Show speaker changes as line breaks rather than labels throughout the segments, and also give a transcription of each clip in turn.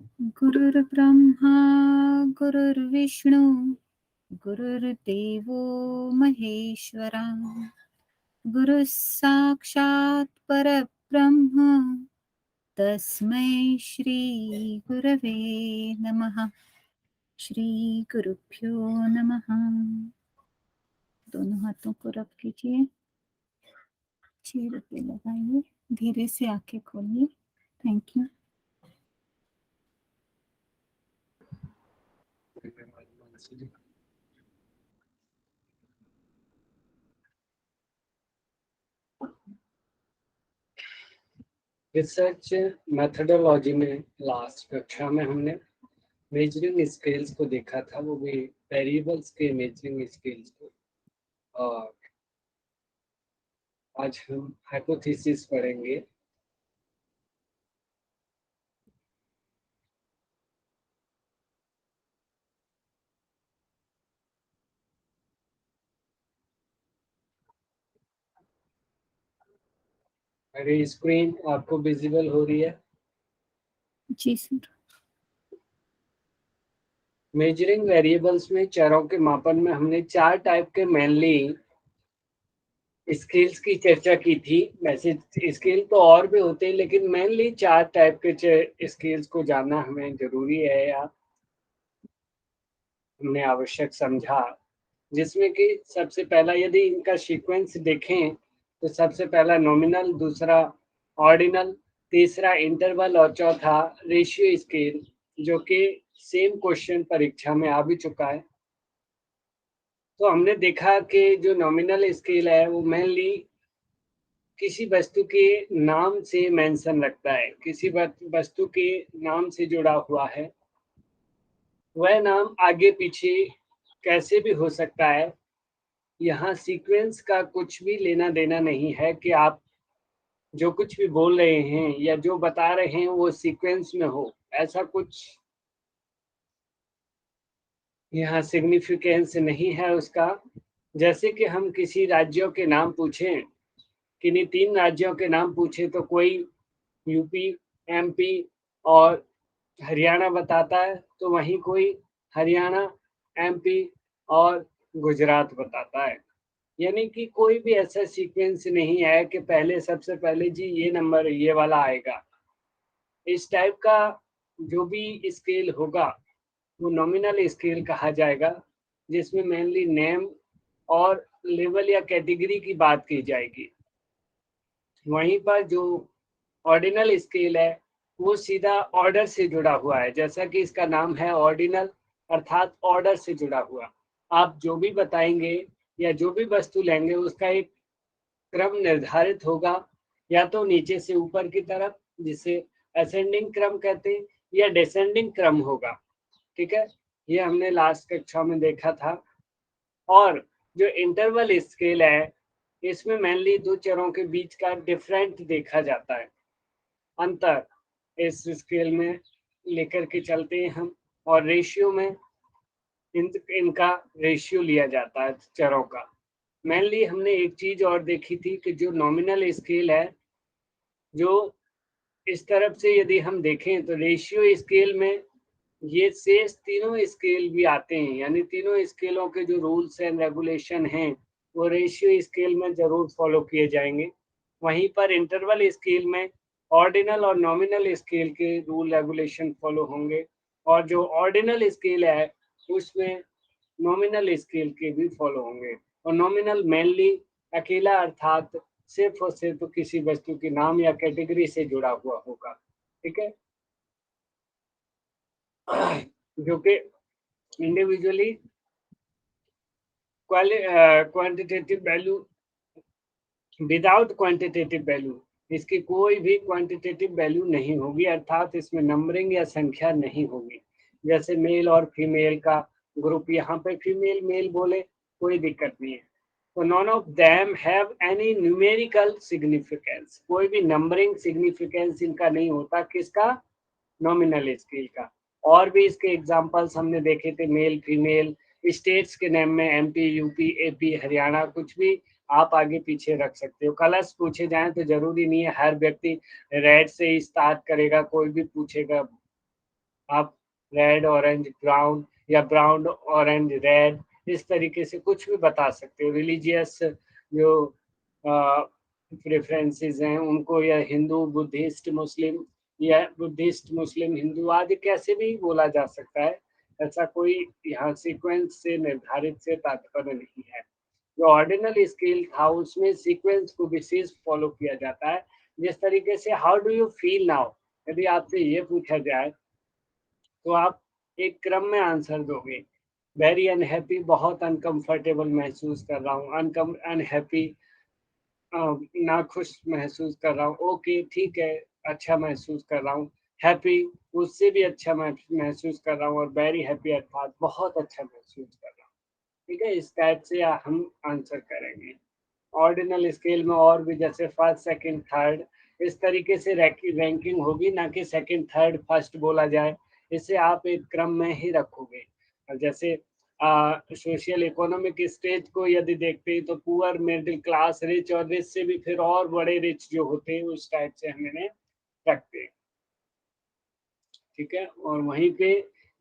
गुरुर्ब्रह्मा गुरुर्विष्णु गुरुर्देवो महेश्वरा गुरुः साक्षात् परब्रह्म तस्मै श्री गुरवे नमः। श्री गुरुभ्यो नमः। दोनों हाथों को रब कीजिए, चेहरे पे लगाइए, धीरे से आंखें खोलिए। Thank you.
रिसर्च मेथडोलॉजी में लास्ट कक्षा में हमने मेजरिंग स्केल्स को देखा था, वो भी वेरिएबल्स के मेजरिंग स्केल्स को। और आज हम हाइपोथेसिस पढ़ेंगे। अरे स्क्रीन आपको विजिबल हो रही है?
जी सर।
मेजरिंग वेरिएबल्स में चरों के मापन में हमने 4 टाइप के मेनली स्केल्स की चर्चा की थी। वैसे स्केल तो और भी होते हैं, लेकिन मेनली 4 टाइप के स्केल्स को जानना हमें जरूरी है या हमने आवश्यक समझा। जिसमें कि सबसे पहला, यदि इनका सीक्वेंस देखें तो सबसे पहला नॉमिनल, दूसरा ऑर्डिनल, तीसरा इंटरवल और चौथा रेशियो स्केल, जो कि सेम क्वेश्चन परीक्षा में आ भी चुका है। तो हमने देखा कि जो नॉमिनल स्केल है वो मेनली किसी वस्तु के नाम से मेंशन रखता है, किसी वस्तु के नाम से जुड़ा हुआ है। वह नाम आगे पीछे कैसे भी हो सकता है। यहाँ सीक्वेंस का कुछ भी लेना देना नहीं है कि आप जो कुछ भी बोल रहे हैं या जो बता रहे हैं वो सीक्वेंस में हो, ऐसा कुछ यहाँ सिग्निफिकेंस नहीं है उसका। जैसे कि हम किसी राज्यों के नाम पूछें, किन्हीं 3 राज्यों के नाम पूछे तो कोई यूपी, एमपी और हरियाणा बताता है, तो वहीं कोई हरियाणा, एमपी और गुजरात बताता है। यानी कि कोई भी ऐसा सीक्वेंस नहीं है कि पहले सबसे पहले जी ये नंबर ये वाला आएगा। इस टाइप का जो भी स्केल होगा वो नॉमिनल स्केल कहा जाएगा, जिसमें मेनली नेम और लेवल या कैटेगरी की बात की जाएगी। वहीं पर जो ऑर्डिनल स्केल है वो सीधा ऑर्डर से जुड़ा हुआ है, जैसा कि इसका नाम है ऑर्डिनल, अर्थात ऑर्डर से जुड़ा हुआ। आप जो भी बताएंगे या जो भी वस्तु लेंगे उसका एक क्रम निर्धारित होगा, या तो नीचे से ऊपर की तरफ, जिसे असेंडिंग क्रम कहते हैं, या डिसेंडिंग क्रम होगा। ठीक है, ये हमने लास्ट कक्षा में देखा था। और जो इंटरवल स्केल है इसमें मेनली 2 चरों के बीच का डिफरेंट देखा जाता है, अंतर इस स्केल में लेकर के चलते हैं हम। और रेशियो में इनका रेशियो लिया जाता है चरों का। मेनली हमने एक चीज और देखी थी कि जो नॉमिनल स्केल है, जो इस तरफ से यदि हम देखें तो रेशियो स्केल में ये शेष तीनों स्केल भी आते हैं, यानी तीनों स्केलों के जो रूल्स एंड रेगुलेशन हैं वो रेशियो स्केल में जरूर फॉलो किए जाएंगे। वहीं पर इंटरवल स्केल में ऑर्डिनल और नॉमिनल स्केल के रूल रेगुलेशन फॉलो होंगे, और जो ऑर्डिनल स्केल है उसमें नॉमिनल स्केल के भी फॉलो होंगे। और नॉमिनल मेनली अकेला, अर्थात सिर्फ और सिर्फ किसी वस्तु के नाम या कैटेगरी से जुड़ा हुआ होगा। ठीक है, जो कि individually quantitative value, without quantitative value, इसकी कोई भी क्वांटिटेटिव वैल्यू नहीं होगी, अर्थात इसमें नंबरिंग या संख्या नहीं होगी। जैसे मेल और फीमेल का ग्रुप, यहाँ पे फीमेल मेल बोले कोई दिक्कत नहीं है। तो none of them have any numerical significance, कोई भी नंबरिंग सिग्निफिकेंस इनका नहीं होता। किसका? नॉमिनल स्केल का। और भी इसके एग्जांपल्स हमने देखे थे, मेल फीमेल, स्टेट्स के नेम में एमपी, यूपी, एपी, हरियाणा, कुछ भी आप आगे पीछे रख सकते हो। कलर्स पूछे जाएं तो जरूरी नहीं है हर व्यक्ति रेड से ही स्टार्ट करेगा, कोई भी पूछेगा आप रेड ऑरेंज ब्राउन या ब्राउन ऑरेंज रेड इस तरीके से कुछ भी बता सकते हो। रिलीजियस जो प्रेफरेंसेस हैं उनको, या हिंदू बुद्धिस्ट मुस्लिम या बुद्धिस्ट मुस्लिम हिंदू आदि कैसे भी बोला जा सकता है। ऐसा कोई यहाँ सीक्वेंस से निर्धारित से तात्पर्य नहीं है। जो ऑर्डिनल स्केल था उसमें सीक्वेंस को विशेष फॉलो किया जाता है। जिस तरीके से how do you feel now, यदि आपसे ये पूछा जाए तो आप एक क्रम में आंसर दोगे। वेरी अनहैप्पी, बहुत अनकंफर्टेबल महसूस कर रहा हूँ। अनहैप्पी, नाखुश महसूस कर रहा हूँ। ओके ठीक है, अच्छा महसूस कर रहा हूँ। हैप्पी, उससे भी अच्छा महसूस कर रहा हूँ। और वेरी हैप्पी अर्थात बहुत अच्छा महसूस कर रहा हूँ। ठीक है, इस टाइप से हम आंसर करेंगे। ऑर्डिनल स्केल में और भी जैसे फर्स्ट सेकंड थर्ड इस तरीके से रैंकिंग होगी, ना कि सेकंड थर्ड फर्स्ट बोला जाए। इसे आप एक क्रम में ही रखोगे। और जैसे सोशल इकोनॉमिक स्टेज को यदि देखते हैं तो पुअर, मिडिल क्लास, रिच, और रिच से भी फिर और बड़े रिच जो होते हैं उस टाइप से हम इन्हें रखते हैं। ठीक है, और वहीं पे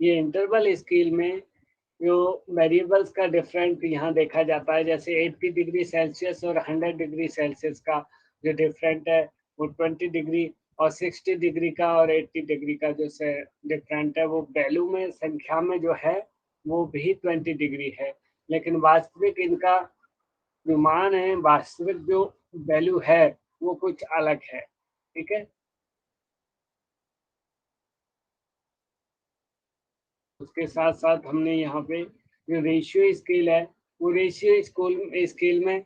ये इंटरवल स्केल में जो वेरिएबल्स का डिफरेंट यहाँ देखा जाता है, जैसे 80 डिग्री सेल्सियस और 100 डिग्री सेल्सियस का जो डिफरेंट है वो 20 डिग्री, और 60 डिग्री का और 80 डिग्री का जो डिफरेंट है वो वैल्यू में, संख्या में जो है वो भी 20 डिग्री है। लेकिन वास्तविक इनका जो मान है, वास्तविक जो वैल्यू है वो कुछ अलग है। ठीक है, उसके साथ साथ हमने यहाँ पे जो रेशियो स्केल है, वो रेशियो स्केल में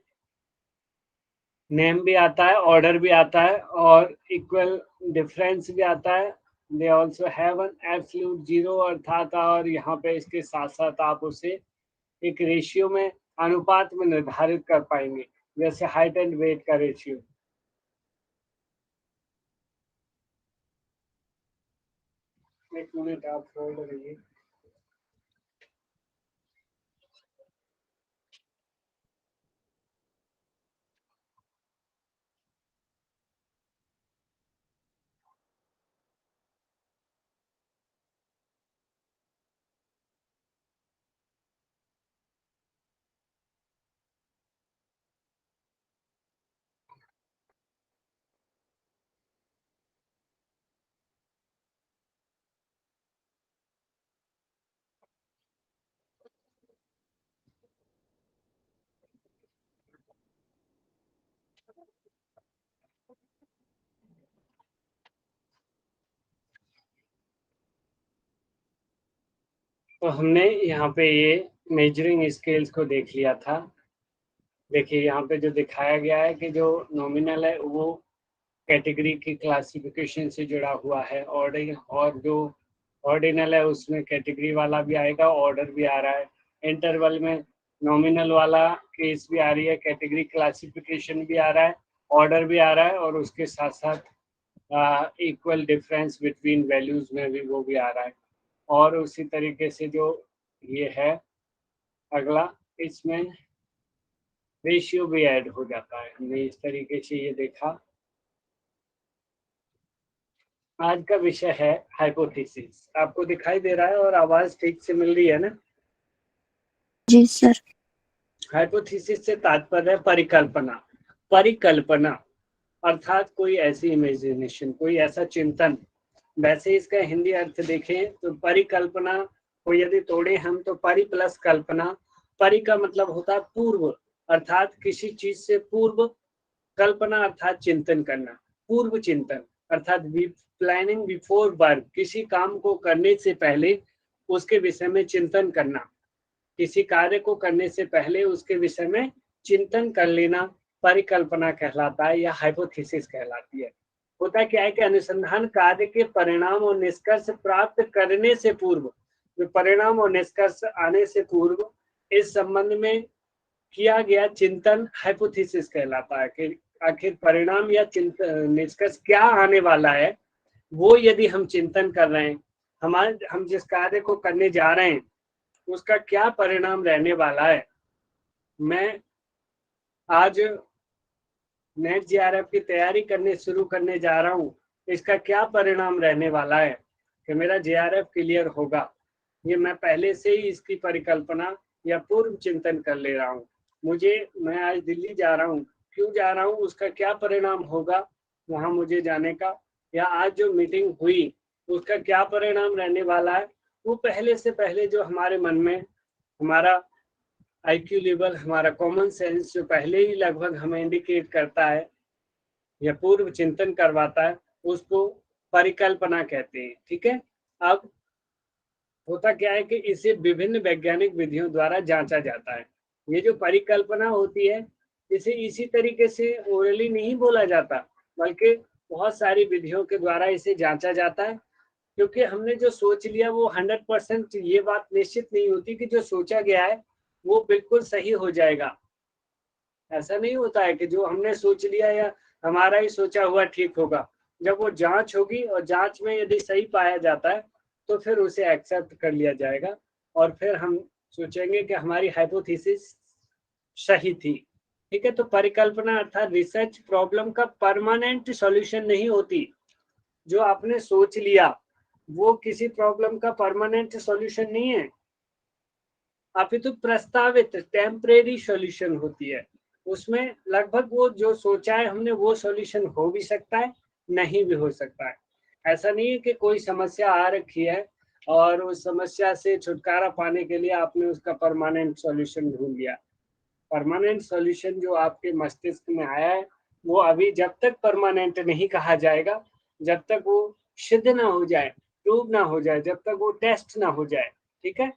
नेम भी आता है, ऑर्डर भी आता है, और इक्वल डिफरेंस भी आता है। They also have an absolute zero अर्थात, और यहाँ पे इसके साथ साथ आप उसे एक रेशियो में, अनुपात में निर्धारित कर पाएंगे, जैसे हाइट एंड वेट का रेशियो। एक मिनट आप होल्ड रहिए। तो हमने यहाँ पे ये मेजरिंग स्केल्स को देख लिया था। देखिए यहाँ पे जो दिखाया गया है कि जो नॉमिनल है वो कैटेगरी की क्लासिफिकेशन से जुड़ा हुआ है, और जो ऑर्डिनल है उसमें कैटेगरी वाला भी आएगा, ऑर्डर भी आ रहा है। इंटरवल में नॉमिनल वाला केस भी आ रही है, कैटेगरी क्लासिफिकेशन भी आ रहा है, ऑर्डर भी आ रहा है, और उसके साथ साथ इक्वल डिफरेंस बिटवीन वैल्यूज में भी वो भी आ रहा है। और उसी तरीके से जो ये है अगला, इसमें रेशियो भी ऐड हो जाता है। हमने इस तरीके से ये देखा। आज का विषय है हाइपोथेसिस। आपको दिखाई दे रहा है और आवाज ठीक से मिल रही है ना?
जी सर।
हाइपोथेसिस से तात्पर्य है परिकल्पना। परिकल्पना अर्थात कोई ऐसी इमेजिनेशन, कोई ऐसा चिंतन। वैसे इसका हिंदी अर्थ देखें तो परिकल्पना को यदि तोड़े हम तो परि प्लस कल्पना। परि का मतलब होता है पूर्व, अर्थात किसी चीज से पूर्व। कल्पना अर्थात चिंतन करना, पूर्व चिंतन, अर्थात प्लानिंग बिफोर वर्क, किसी काम को करने से पहले उसके विषय में चिंतन करना। किसी कार्य को करने से पहले उसके विषय में चिंतन कर लेना परिकल्पना कहलाता है, या हाइपोथेसिस कहलाती है। होता क्या है कि अनुसंधान कार्य के परिणाम और निष्कर्ष प्राप्त करने से पूर्व, जो परिणाम और निष्कर्ष आने से पूर्व इस संबंध में किया गया चिंतन हाइपोथेसिस कहलाता है। कि आखिर परिणाम या निष्कर्ष क्या आने वाला है, वो यदि हम चिंतन कर रहे हैं, हम जिस कार्य को करने जा रहे हैं उसका क्या परिणाम रहने वाला है। मैं आज नेट जेआरएफ की तैयारी शुरू करने जा रहा हूँ, इसका क्या परिणाम रहने वाला है। कि मेरा JRF क्लियर होगा, ये मैं पहले से ही इसकी परिकल्पना या पूर्व चिंतन कर ले रहा हूँ। मैं आज दिल्ली जा रहा हूँ, क्यों जा रहा हूँ, उसका क्या परिणाम होगा वहाँ मुझे जाने का, या आज जो मीटिंग हुई उसका क्या परिणाम रहने वाला है, वो पहले जो हमारे मन में हमारा IQ लेवल, हमारा कॉमन सेंस जो पहले ही लगभग हमें इंडिकेट करता है या पूर्व चिंतन करवाता है, उसको परिकल्पना कहते हैं। ठीक है, अब होता क्या है कि इसे विभिन्न वैज्ञानिक विधियों द्वारा जांचा जाता है। ये जो परिकल्पना होती है, इसे इसी तरीके से ओरली नहीं बोला जाता, बल्कि बहुत सारी विधियों के द्वारा इसे जांचा जाता है, क्योंकि हमने जो सोच लिया वो 100% ये बात निश्चित नहीं होती कि जो सोचा गया है वो बिल्कुल सही हो जाएगा। ऐसा नहीं होता है कि जो हमने सोच लिया या हमारा ही सोचा हुआ ठीक होगा। जब वो जांच होगी और जांच में यदि सही पाया जाता है तो फिर उसे एक्सेप्ट कर लिया जाएगा और फिर हम सोचेंगे कि हमारी हाइपोथेसिस सही थी। ठीक है, तो परिकल्पना अर्थात रिसर्च प्रॉब्लम का परमानेंट सॉल्यूशन नहीं होती। जो आपने सोच लिया वो किसी प्रॉब्लम का परमानेंट सॉल्यूशन नहीं है, अपितु प्रस्तावित टेम्परेरी सॉल्यूशन होती है। उसमें लगभग वो जो सोचा है हमने वो सॉल्यूशन हो भी सकता है, नहीं भी हो सकता है। ऐसा नहीं है कि कोई समस्या आ रखी है और उस समस्या से छुटकारा पाने के लिए आपने उसका परमानेंट सॉल्यूशन ढूंढ लिया। परमानेंट सॉल्यूशन जो आपके मस्तिष्क में आया है वो अभी जब तक परमानेंट नहीं कहा जाएगा, जब तक वो सिद्ध ना हो जाए, प्रूव ना हो जाए, जब तक वो टेस्ट ना हो जाए। ठीक है,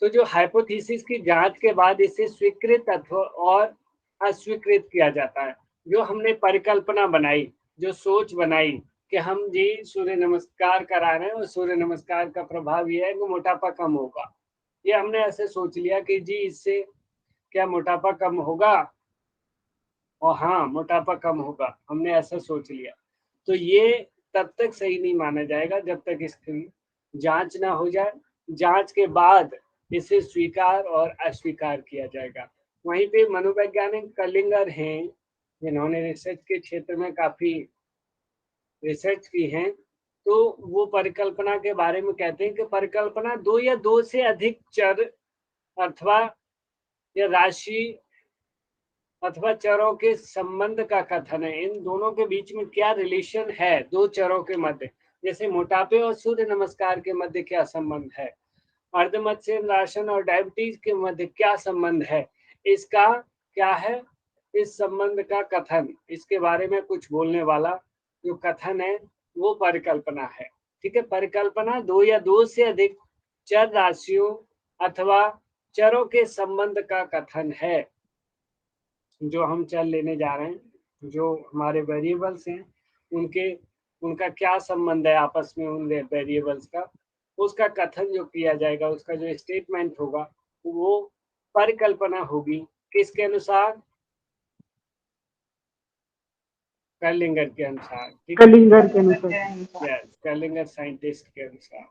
तो जो हाइपोथेसिस की जांच के बाद इसे स्वीकृत अथवा और अस्वीकृत किया जाता है। जो हमने परिकल्पना बनाई, जो सोच बनाई कि हम जी सूर्य नमस्कार करा रहे हैं और सूर्य नमस्कार का प्रभाव यह है कि मोटापा कम होगा, ये हमने ऐसे सोच लिया कि जी इससे क्या मोटापा कम होगा, और हाँ मोटापा कम होगा, हमने ऐसा सोच लिया। तो ये तब तक सही नहीं माना जाएगा जब तक इसकी जांच ना हो जाए। जांच के बाद इसे स्वीकार और अस्वीकार किया जाएगा। वहीं पे मनोवैज्ञानिक कलिंगर हैं जिन्होंने रिसर्च के क्षेत्र में काफी रिसर्च की है, तो वो परिकल्पना के बारे में कहते हैं कि परिकल्पना दो या दो से अधिक चर अथवा या राशि अथवा चरों के संबंध का कथन है। इन दोनों के बीच में क्या रिलेशन है दो चरों के मध्य, जैसे मोटापे और सूर्य नमस्कार के मध्य क्या संबंध है, अर्धमत्स्य राशन और डायबिटीज के मध्य क्या संबंध है, इसका क्या है, इस संबंध का कथन, इसके बारे में कुछ बोलने वाला जो कथन है वो परिकल्पना है। ठीक है, परिकल्पना दो या दो से अधिक चर राशियों अथवा चरों के संबंध का कथन है। जो हम चर लेने जा रहे हैं, जो हमारे वेरिएबल्स हैं, उनका क्या संबंध है आपस में, उन वेरिएबल्स का, उसका कथन जो किया जाएगा, उसका जो स्टेटमेंट होगा वो परिकल्पना होगी। किसके अनुसार? कर्लिंगर के अनुसार।
कलिंगर के अनुसार।
यस, कर्लिंगर साइंटिस्ट के अनुसार।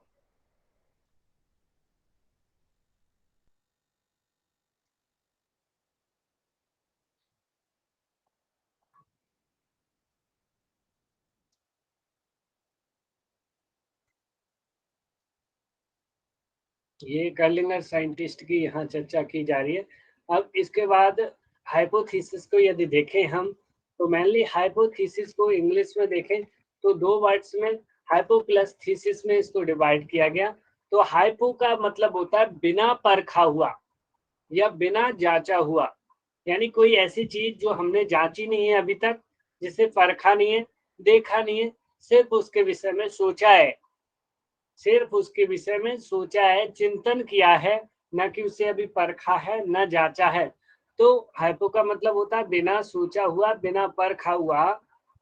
ये कर्लिंगर साइंटिस्ट की यहाँ चर्चा की जा रही है। अब इसके बाद हाइपोथेसिस को यदि देखें हम, तो मेनली हाइपोथेसिस को इंग्लिश में देखें तो दो वर्ड्स में हाइपो प्लस थीसिस में इसको डिवाइड किया गया। तो हाइपो का मतलब होता है बिना परखा हुआ या बिना जांचा हुआ, यानी कोई ऐसी चीज जो हमने जांची नहीं है अभी तक, जिसे परखा नहीं है, देखा नहीं है, सिर्फ उसके विषय में सोचा है, सिर्फ उसके विषय में सोचा है, चिंतन किया है, न कि उसे अभी परखा है न जांचा है। तो हाइपो का मतलब होता है बिना सोचा हुआ, बिना परखा हुआ।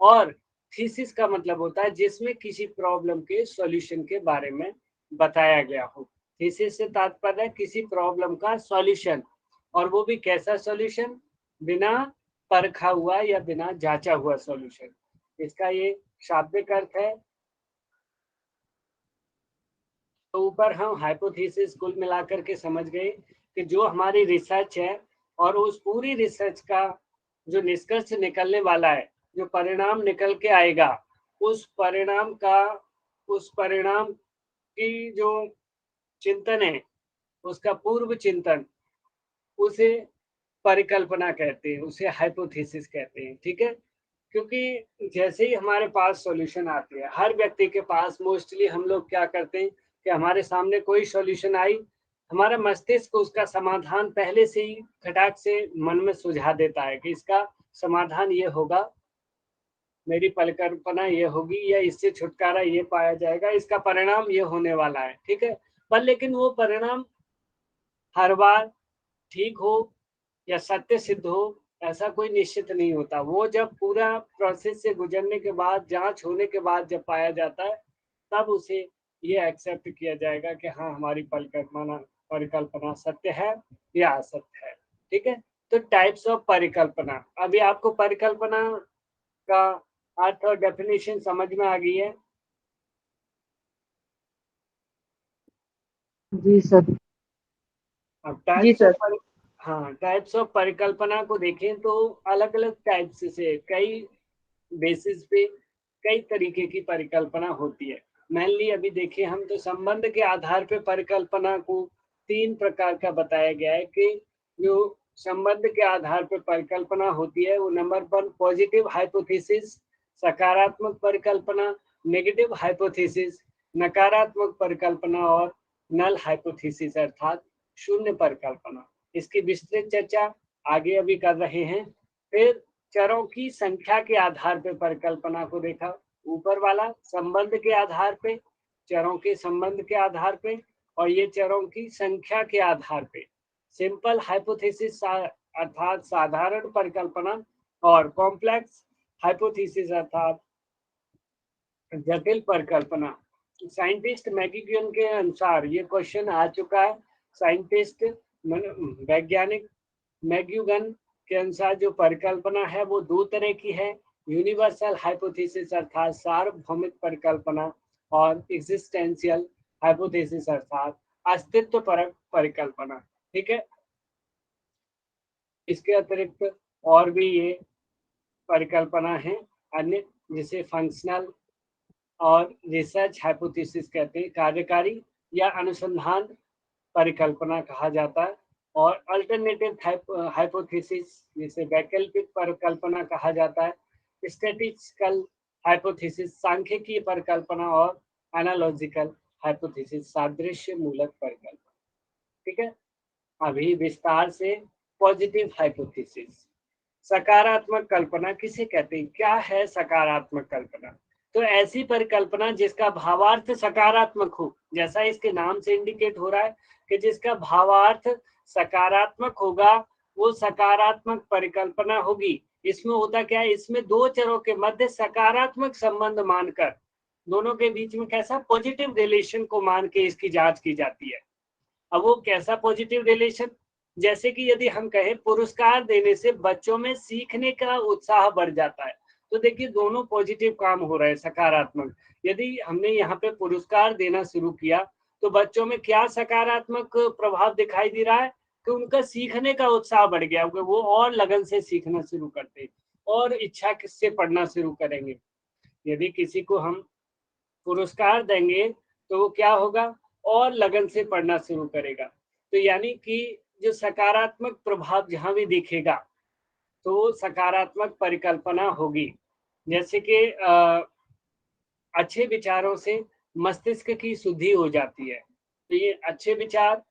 और थीसिस का मतलब होता है जिसमें किसी प्रॉब्लम के सॉल्यूशन के बारे में बताया गया हो। थीसिस से तात्पर्य है किसी प्रॉब्लम का सॉल्यूशन, और वो भी कैसा सॉल्यूशन, बिना परखा हुआ या बिना जांचा हुआ सॉल्यूशन। इसका ये शाब्दिक अर्थ है। तो ऊपर हम हाइपोथेसिस कुल मिलाकर के समझ गए कि जो हमारी रिसर्च है और उस पूरी रिसर्च का जो निष्कर्ष निकलने वाला है, जो परिणाम निकल के आएगा, उस परिणाम का उस परिणाम की जो चिंतन है, उसका पूर्व चिंतन, उसे परिकल्पना कहते हैं, उसे हाइपोथेसिस कहते हैं। ठीक है, क्योंकि जैसे ही हमारे पास सॉल्यूशन आती है, हर व्यक्ति के पास मोस्टली हम लोग क्या करते हैं कि हमारे सामने कोई सॉल्यूशन आई, हमारा मस्तिष्क उसका समाधान पहले से ही खटाक से मन में सुझा देता है कि इसका समाधान ये होगा, मेरी परिकल्पना ये होगी, या इससे छुटकारा ये पाया जाएगा, इसका परिणाम ये होने वाला है। ठीक है, पर लेकिन वो परिणाम हर बार ठीक हो या सत्य सिद्ध हो, ऐसा कोई निश्चित नहीं होता। वो जब पूरा प्रोसेस से गुजरने के बाद, जांच होने के बाद जब पाया जाता है, तब उसे ये एक्सेप्ट किया जाएगा कि हाँ, हमारी परिकल्पना सत्य है या असत्य है। ठीक है, तो टाइप्स ऑफ परिकल्पना। अभी आपको परिकल्पना का अर्थ और डेफिनेशन समझ में आ गई है?
जी सर।
अब
जी सर।
टाइप्स ऑफ परिकल्पना को देखें तो अलग अलग टाइप्स से, कई बेसिस पे कई तरीके की परिकल्पना होती है। मेनली अभी देखिए हम तो संबंध के आधार पे परिकल्पना को 3 प्रकार का बताया गया है कि जो संबंध के आधार पे परिकल्पना होती है, वो नंबर 1 पॉजिटिव हाइपोथेसिस, सकारात्मक परिकल्पना, नेगेटिव हाइपोथेसिस, नकारात्मक परिकल्पना और नल हाइपोथेसिस अर्थात शून्य परिकल्पना। इसकी विस्तृत चर्चा आगे अभी कर रहे हैं। फिर चरों की संख्या के आधार पर परिकल्पना को देखा, ऊपर वाला संबंध के आधार पे, चरों के संबंध के आधार पे, और ये चरों की संख्या के आधार पे सिंपल हाइपोथेसिस अर्थात साधारण परिकल्पना, और कॉम्प्लेक्स हाइपोथेसिस अर्थात जटिल परिकल्पना। साइंटिस्ट मैगीगन के अनुसार ये क्वेश्चन आ चुका है। साइंटिस्ट वैज्ञानिक मैग्यूगन के अनुसार जो परिकल्पना है वो 2 तरह की है, यूनिवर्सल हाइपोथेसिस अर्थात सार्वभौमिक परिकल्पना, और एग्जिस्टेंशियल हाइपोथेसिस अर्थात अस्तित्व परक परिकल्पना। ठीक है, इसके अतिरिक्त और भी ये परिकल्पना है अन्य, जिसे फंक्शनल और रिसर्च हाइपोथेसिस कहते हैं, कार्यकारी या अनुसंधान परिकल्पना कहा जाता है, और अल्टरनेटिव हाइपोथेसिस जिसे वैकल्पिक परिकल्पना कहा जाता है, स्टैटिस्टिकल हाइपोथेसिस सांख्यिकीय परिकल्पना, और एनालॉजिकल हाइपोथेसिस सादृश्य मूलक परिकल्पना। ठीक है, अभी विस्तार से पॉजिटिव हाइपोथेसिस। सकारात्मक कल्पना किसे कहते हैं? क्या है सकारात्मक कल्पना? तो ऐसी परिकल्पना जिसका भावार्थ सकारात्मक हो, जैसा इसके नाम से इंडिकेट हो रहा है कि जिसका भावार्थ सकारात्मक होगा, वो सकारात्मक परिकल्पना होगी। इसमें होता क्या है, इसमें 2 चरों के मध्य सकारात्मक संबंध मानकर, दोनों के बीच में कैसा पॉजिटिव रिलेशन को मान के इसकी जांच की जाती है। अब वो कैसा पॉजिटिव रिलेशन? जैसे कि यदि हम कहें पुरस्कार देने से बच्चों में सीखने का उत्साह बढ़ जाता है, तो देखिए दोनों पॉजिटिव काम हो रहे हैं, सकारात्मक। यदि हमने यहाँ पे पुरस्कार देना शुरू किया तो बच्चों में क्या सकारात्मक प्रभाव दिखाई दे रहा है कि उनका सीखने का उत्साह बढ़ गया, वो और लगन से सीखना शुरू करते हैं और इच्छा से पढ़ना शुरू करेंगे। यदि किसी को हम पुरस्कार देंगे तो वो क्या होगा, और लगन से पढ़ना शुरू करेगा। तो यानी कि जो सकारात्मक प्रभाव जहां भी दिखेगा तो सकारात्मक परिकल्पना होगी। जैसे कि अच्छे विचारों से मस्तिष्क की शुद्धि हो जाती है, तो ये अच्छे विचार,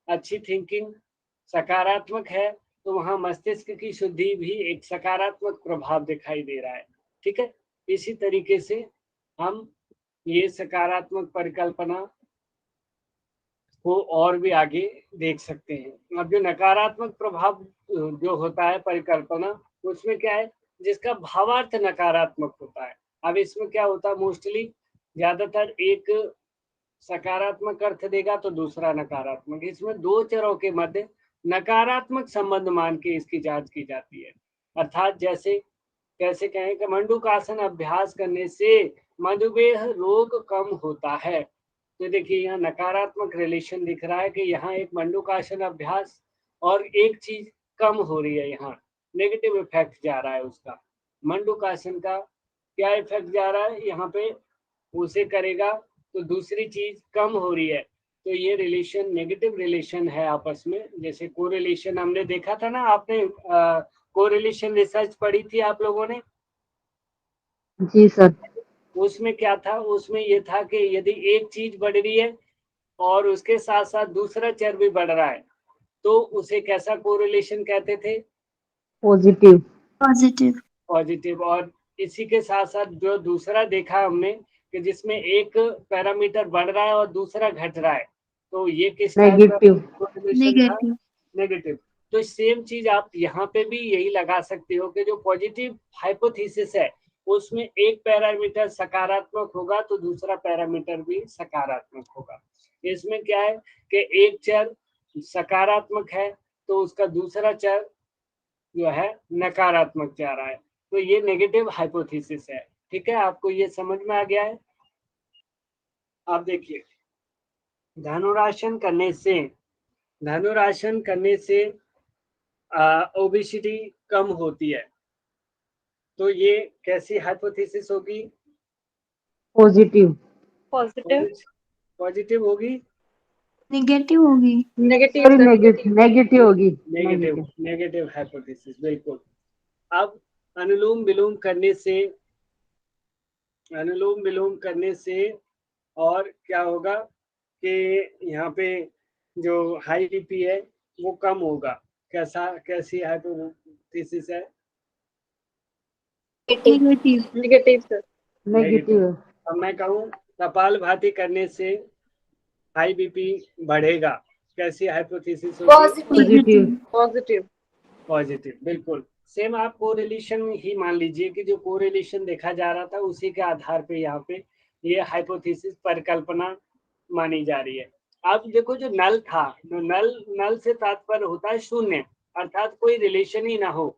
अच्छी थिंकिंग सकारात्मक है, तो वहां मस्तिष्क की शुद्धि भी एक सकारात्मक प्रभाव दिखाई दे रहा है। ठीक है, इसी तरीके से हम ये सकारात्मक परिकल्पना को और भी आगे देख सकते हैं। अब जो नकारात्मक प्रभाव जो होता है परिकल्पना, उसमें क्या है, जिसका भावार्थ नकारात्मक होता है। अब इसमें क्या होता है, मोस्टली ज्यादातर एक सकारात्मक अर्थ देगा तो दूसरा नकारात्मक। इसमें 2 चरों के मध्य नकारात्मक संबंध मान के इसकी जांच की जाती है। अर्थात जैसे कैसे कहें कि मंडूकासन अभ्यास करने से मधुमेह रोग कम होता है। तो देखिए यहाँ नकारात्मक रिलेशन दिख रहा है कि यहाँ एक मंडूकासन अभ्यास और एक चीज कम हो रही है, यहाँ नेगेटिव इफेक्ट जा रहा है उसका। मंडूकासन का क्या इफेक्ट जा रहा है, यहाँ पे उसे करेगा तो दूसरी चीज कम हो रही है, तो ये रिलेशन नेगेटिव रिलेशन है आपस में। जैसे कोरिलेशन हमने देखा था ना, आपने कोरिलेशन रिसर्च पढ़ी थी आप लोगों ने?
जी सर।
उसमें क्या था, उसमें ये था कि यदि एक चीज बढ़ रही है और उसके साथ साथ दूसरा चर भी बढ़ रहा है, तो उसे कैसा कोरिलेशन कहते थे?
पॉजिटिव।
पॉजिटिव।
पॉजिटिव। और इसी के साथ साथ जो दूसरा देखा हमने कि जिसमें एक पैरामीटर बढ़ रहा है और दूसरा घट रहा है, तो ये किस टाइप का
नेगेटिव।
कोरिलेशन था?
नेगेटिव।
नेगेटिव। तो सेम चीज आप यहाँ पे भी यही लगा सकते हो कि जो पॉजिटिव हाइपोथेसिस है उसमें एक पैरामीटर सकारात्मक होगा तो दूसरा पैरामीटर भी सकारात्मक होगा। इसमें क्या है कि एक चर सकारात्मक है तो उसका दूसरा चर जो है नकारात्मक जा रहा है, तो ये नेगेटिव हाइपोथेसिस है। ठीक है, आपको ये समझ में आ गया है? आप देखिए, धनुरासन करने से ओबेसिटी कम होती है, तो ये कैसी हाइपोथेसिस होगी?
पॉजिटिव।
पॉजिटिव।
पॉजिटिव होगी?
नेगेटिव होगी।
Negative
sorry,
sir.
नेगेटिव होगी।
नेगेटिव हाइपोथेसिस, बिल्कुल। अब अनुलोम विलोम करने से और क्या होगा कि यहाँ पे जो हाई बीपी है वो कम होगा। कैसी हाइपोथेसिस है?
नेगेटिव।
Negative sir.
नेगेटिव।
अब मैं कहूँ कपालभाति करने से हाई बीपी बढ़ेगा, कैसी हाइपोथेसिस होगी?
पॉजिटिव।
पॉजिटिव।
पॉजिटिव, बिल्कुल। सेम आप कोरिलेशन ही मान लीजिए कि जो कोरिलेशन देखा जा रहा था उसी के आधार पे यहाँ पे ये हाइपोथेसिस परिकल्पना मानी जा रही है। अब देखो, जो नल था, जो नल से तात्पर्य होता है शून्य, अर्थात कोई रिलेशन ही ना हो।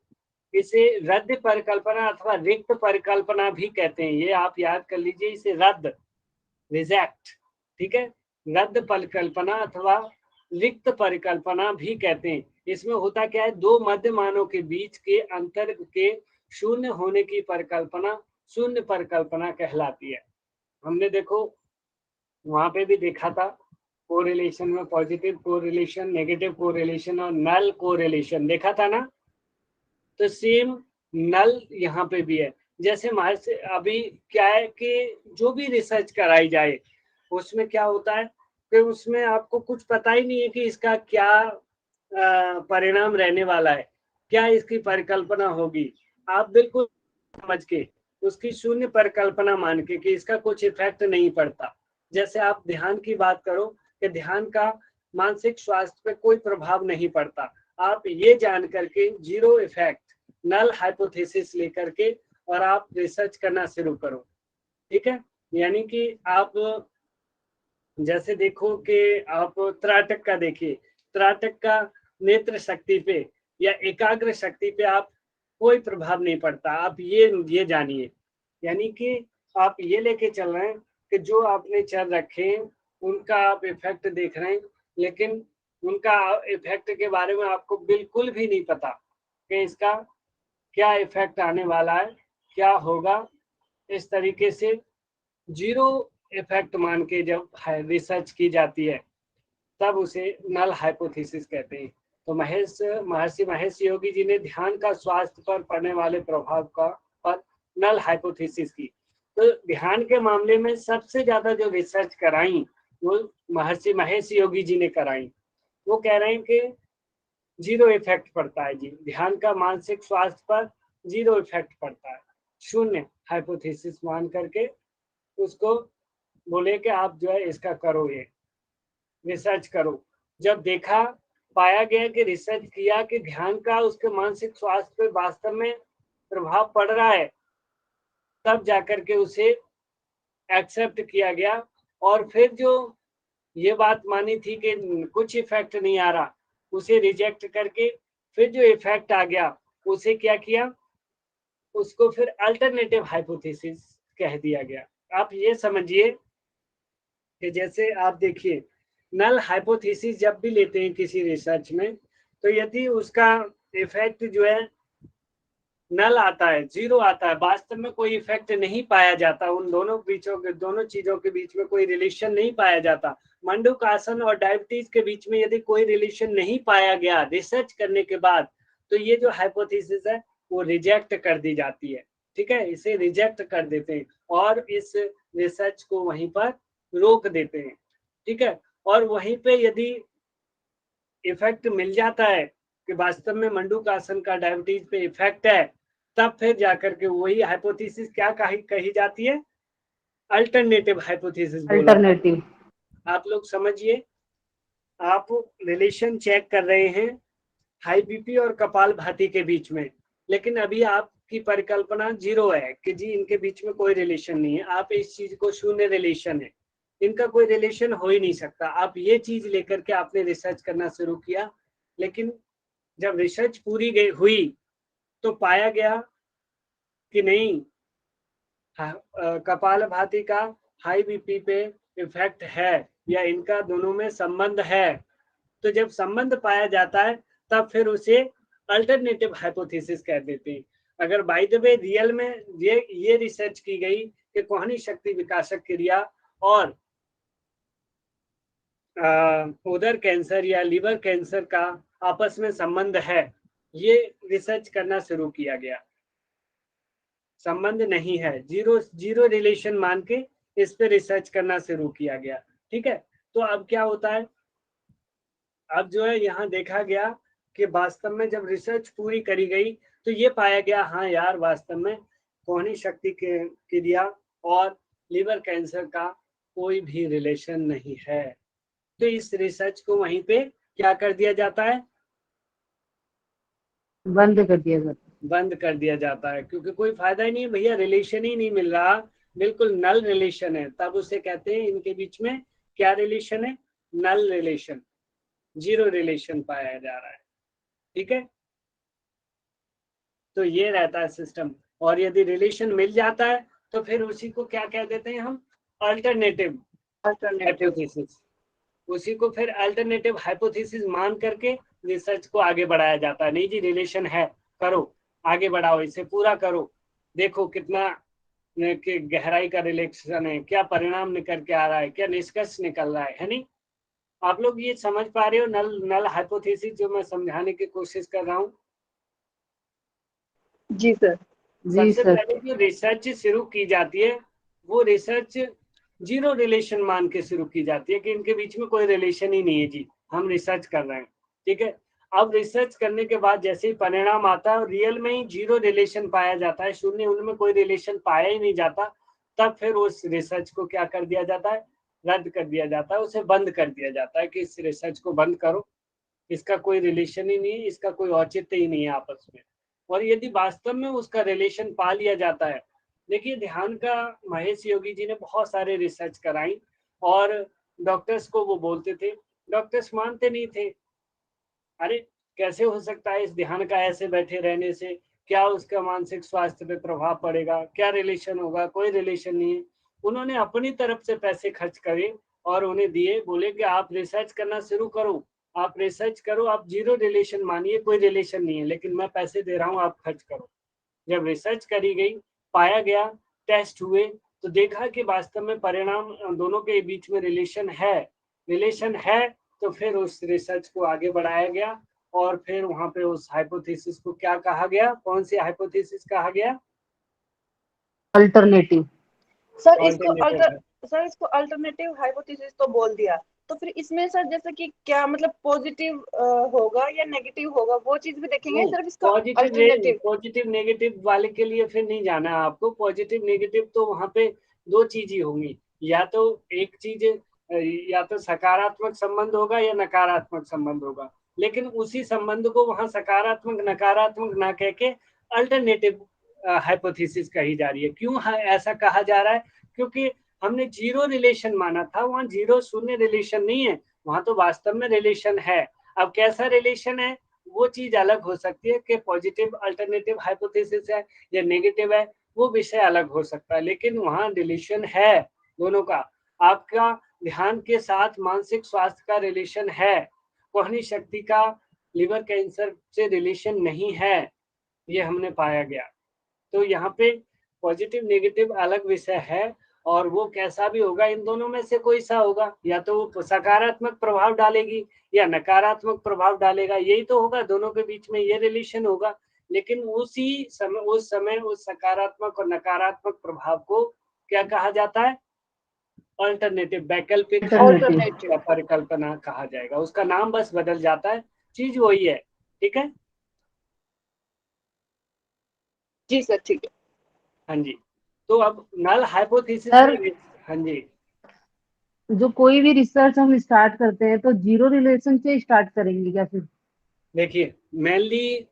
इसे रद्द परिकल्पना अथवा रिक्त परिकल्पना भी कहते हैं। ये आप याद कर लीजिए, इसे रद्द, रिजेक्ट, ठीक है, रद्द परिकल्पना अथवा रिक्त परिकल्पना भी कहते हैं। इसमें होता क्या है, दो मध्य मानों के बीच के अंतर के शून्य होने की परिकल्पना शून्य परिकल्पना कहलाती है। हमने देखो वहां पे भी देखा था कोरिलेशन में, पॉजिटिव कोरिलेशन, नेगेटिव कोरिलेशन और नल कोरिलेशन देखा था ना। तो सेम नल यहाँ पे भी है। जैसे हमारे से अभी क्या है कि जो भी रिसर्च कराई जाए उसमें क्या होता है कि उसमें आपको कुछ पता ही नहीं है कि इसका क्या परिणाम रहने वाला है, क्या इसकी परिकल्पना होगी। आप बिल्कुल समझ के उसकी शून्य परिकल्पना मान के कि इसका कुछ इफेक्ट नहीं पड़ता। जैसे आप ध्यान की बात करो कि ध्यान का मानसिक स्वास्थ्य पे कोई प्रभाव नहीं पड़ता, आप ये जान करके जीरो इफेक्ट नल हाइपोथेसिस लेकर के और आप रिसर्च करना शुरू करो। ठीक है, यानी कि आप जैसे देखो कि आप त्राटक का देखिए, त्राटक का नेत्र शक्ति पे या एकाग्र शक्ति पे आप कोई प्रभाव नहीं पड़ता। आप ये जानिए, यानी कि आप ये लेके चल रहे हैं कि जो आपने चल रखे उनका आप इफेक्ट देख रहे हैं, लेकिन उनका इफेक्ट के बारे में आपको बिल्कुल भी नहीं पता कि इसका क्या इफेक्ट आने वाला है, क्या होगा। इस तरीके से जीरो इफेक्ट मान के जब रिसर्च की जाती है तब उसे नल हाइपोथेसिस कहते हैं। तो महर्षि महेश योगी जी ने ध्यान का स्वास्थ्य पर पड़ने वाले प्रभाव पर नल हाइपोथेसिस की। तो ध्यान के मामले में सबसे ज्यादा जो रिसर्च कराई वो महर्षि महेश योगी जी ने कराई। वो कह रहे हैं कि जीरो इफेक्ट पड़ता है जी, ध्यान का मानसिक स्वास्थ्य पर जीरो इफेक्ट पड़ता है। शून्य हाइपोथेसिस मान करके उसको बोले कि आप जो है इसका करो, ये रिसर्च करो। जब देखा, पाया गया कि रिसर्च किया कि ध्यान का उसके मानसिक स्वास्थ्य पे वास्तव में प्रभाव पड़ रहा है, तब जाकर के उसे एक्सेप्ट किया गया। और फिर जो ये बात मानी थी कि कुछ इफेक्ट नहीं आ रहा, उसे रिजेक्ट करके फिर जो इफेक्ट आ गया उसे क्या किया, उसको फिर अल्टरनेटिव हाइपोथेसिस कह दिया गया। आप ये समझिए कि जैसे आप देखिए नल हाइपोथेसिस जब भी लेते हैं किसी रिसर्च में, तो यदि उसका इफेक्ट जो है नल आता है, जीरो आता है, वास्तव में कोई इफेक्ट नहीं पाया जाता, उन दोनों चीजों के बीच में कोई रिलेशन नहीं पाया जाता। मंडूकासन और डायबिटीज के बीच में यदि कोई रिलेशन नहीं पाया गया रिसर्च करने के बाद, तो ये जो हाइपोथेसिस है वो रिजेक्ट कर दी जाती है। ठीक है, इसे रिजेक्ट कर देते हैं और इस रिसर्च को वहीं पर रोक देते हैं। ठीक है, और वहीं पे यदि इफेक्ट मिल जाता है कि वास्तव में मंडूकासन का डायबिटीज पे इफेक्ट है, तब फिर जाकर के वही हाइपोथेसिस क्या कही जाती है, अल्टरनेटिव हाइपोथेसिस बोला जाता है।
अल्टरनेटिव।
आप लोग समझिए, आप रिलेशन चेक कर रहे हैं हाई बीपी और कपालभाति के बीच में, लेकिन अभी आपकी परिकल्पना जीरो है कि जी इनके बीच में कोई रिलेशन नहीं है। आप इस चीज को शून्य रिलेशन है, इनका कोई रिलेशन हो ही नहीं सकता। आप ये चीज लेकर के आपने रिसर्च करना शुरू किया, लेकिन जब रिसर्च पूरी हुई तो पाया गया कि नहीं, कपालभाति का हाई बीपी पे इफेक्ट है या इनका दोनों में संबंध है। तो जब संबंध पाया जाता है तब फिर उसे अल्टरनेटिव हाइपोथेसिस कह देते हैं। अगर बाय द वे रियल में ये रिसर्च की गई कि कोहनी शक्ति विकासक क्रिया और उदर कैंसर या लिवर कैंसर का आपस में संबंध है, ये रिसर्च करना शुरू किया गया। संबंध नहीं है, जीरो रिलेशन मान के इस पे रिसर्च करना शुरू किया गया। ठीक है, तो अब क्या होता है, अब जो है यहाँ देखा गया कि वास्तव में जब रिसर्च पूरी करी गई तो ये पाया गया, हाँ यार वास्तव में कोहनी शक्ति के क्रिया और लिवर कैंसर का कोई भी रिलेशन नहीं है। तो इस रिसर्च को वहीं पे क्या कर दिया जाता है,
बंद कर दिया जाता है।
बंद कर दिया जाता है, क्योंकि कोई फायदा ही नहीं है भैया, रिलेशन ही नहीं मिल रहा, बिल्कुल नल रिलेशन है। तब उसे कहते हैं इनके बीच में क्या रिलेशन है, नल रिलेशन, जीरो रिलेशन पाया जा रहा है। ठीक है, तो ये रहता है सिस्टम। और यदि रिलेशन मिल जाता है तो फिर उसी को क्या कह देते हैं हम, अल्टरनेटिव हाइपोथेसिस। उसी को फिर अल्टरनेटिव हाइपोथेसिस मान करके रिसर्च को आगे बढ़ाया जाता है। नहीं जी रिलेशन है, करो, आगे बढ़ाओ, इसे पूरा करो, देखो कितना कि गहराई का रिलेशन है, क्या परिणाम निकल के आ रहा है, क्या निष्कर्ष निकल रहा है नहीं। आप लोग ये समझ पा रहे हो नल हाइपोथेसिस जो मैं समझाने की कोशिश कर रहा हूँ?
जी सर।
जी
सबसे
सर।
पहले जो रिसर्च शुरू की जाती है वो रिसर्च जीरो रिलेशन मान के शुरू की जाती है कि इनके बीच में कोई रिलेशन ही नहीं है जी, हम रिसर्च कर रहे हैं। ठीक है, अब रिसर्च करने के बाद जैसे ही परिणाम आता है रियल में ही जीरो रिलेशन पाया जाता है, शून्य, उनमें कोई रिलेशन पाया ही नहीं जाता, तब फिर उस रिसर्च को क्या कर दिया जाता है, रद्द कर दिया जाता है, उसे बंद कर दिया जाता है कि इस रिसर्च को बंद करो, इसका कोई रिलेशन ही नहीं है, इसका कोई औचित्य ही नहीं है आपस में। और यदि वास्तव में उसका रिलेशन पा लिया जाता है, देखिए ध्यान का महेश योगी जी ने बहुत सारे रिसर्च कराई और डॉक्टर्स को वो बोलते थे, डॉक्टर्स मानते नहीं थे, अरे कैसे हो सकता है इस ध्यान का ऐसे बैठे रहने से, क्या उसका मानसिक स्वास्थ्य पे प्रभाव पड़ेगा, क्या रिलेशन होगा, कोई रिलेशन नहीं है। उन्होंने अपनी तरफ से पैसे खर्च करे और उन्हें दिए, बोले कि आप रिसर्च करना शुरू करो, आप रिसर्च करो, आप जीरो रिलेशन मानिए, कोई रिलेशन नहीं है, लेकिन मैं पैसे दे रहा हूँ, आप खर्च करो। जब रिसर्च करी गई, पाया गया, टेस्ट हुए, तो देखा कि वास्तव में परिणाम दोनों के बीच में रिलेशन है, तो फिर उस रिसर्च को आगे बढ़ाया गया और फिर वहां पे उस हाइपोथेसिस को क्या कहा गया, कौन सी हाइपोथेसिस कहा गया,
अल्टरनेटिव।
सर
Alternative
इसको अल्टरनेटिव हाइपोथेसिस तो बोल दिया, तो फिर इसमें सर जैसे कि क्या मतलब पॉजिटिव होगा या नेगेटिव होगा, वो चीज भी देखेंगे, सिर्फ इसका अल्टरनेटिव।
पॉजिटिव नेगेटिव वाले के लिए फिर नहीं जाना है आपको। पॉजिटिव नेगेटिव तो वहां पे दो चीज ही होंगी, या तो एक चीज या तो सकारात्मक संबंध होगा या नकारात्मक संबंध होगा, लेकिन उसी संबंध को वहां सकारात्मक नकारात्मक ना कह के अल्टरनेटिव हाइपोथेसिस कही जा रही है। क्यों ऐसा कहा जा रहा है, क्योंकि हमने जीरो रिलेशन माना था, वहां जीरो शून्य रिलेशन नहीं है, वहां तो वास्तव में रिलेशन है। अब कैसा रिलेशन है वो चीज अलग हो सकती है कि पॉजिटिव अल्टरनेटिव हाइपोथेसिस है या नेगेटिव है, वो विषय अलग हो सकता है, लेकिन वहां रिलेशन है दोनों का। आपका ध्यान के साथ मानसिक स्वास्थ्य का रिलेशन है, कोहनी शक्ति का लिवर कैंसर से रिलेशन नहीं है, ये हमने पाया गया। तो यहाँ पे पॉजिटिव नेगेटिव अलग विषय है, और वो कैसा भी होगा, इन दोनों में से कोई सा होगा, या तो वो सकारात्मक प्रभाव डालेगी या नकारात्मक प्रभाव डालेगा, यही तो होगा, दोनों के बीच में ये रिलेशन होगा। लेकिन उसी समय उस सकारात्मक और नकारात्मक प्रभाव को क्या कहा जाता है? अल्टरनेटिव, वैकल्पिक
Alternative.
परिकल्पना कहा जाएगा, उसका नाम बस बदल जाता है, चीज वही है। ठीक है
जी सर, ठीक है।
हाँ जी। तो अब नल हाइपोथेसिस
सर,
में, हाँ जी,
जो कोई भी रिसर्च हम स्टार्ट करते हैं तो जीरो रिलेशन से स्टार्ट करेंगे क्या फिर?
देखिए मेनली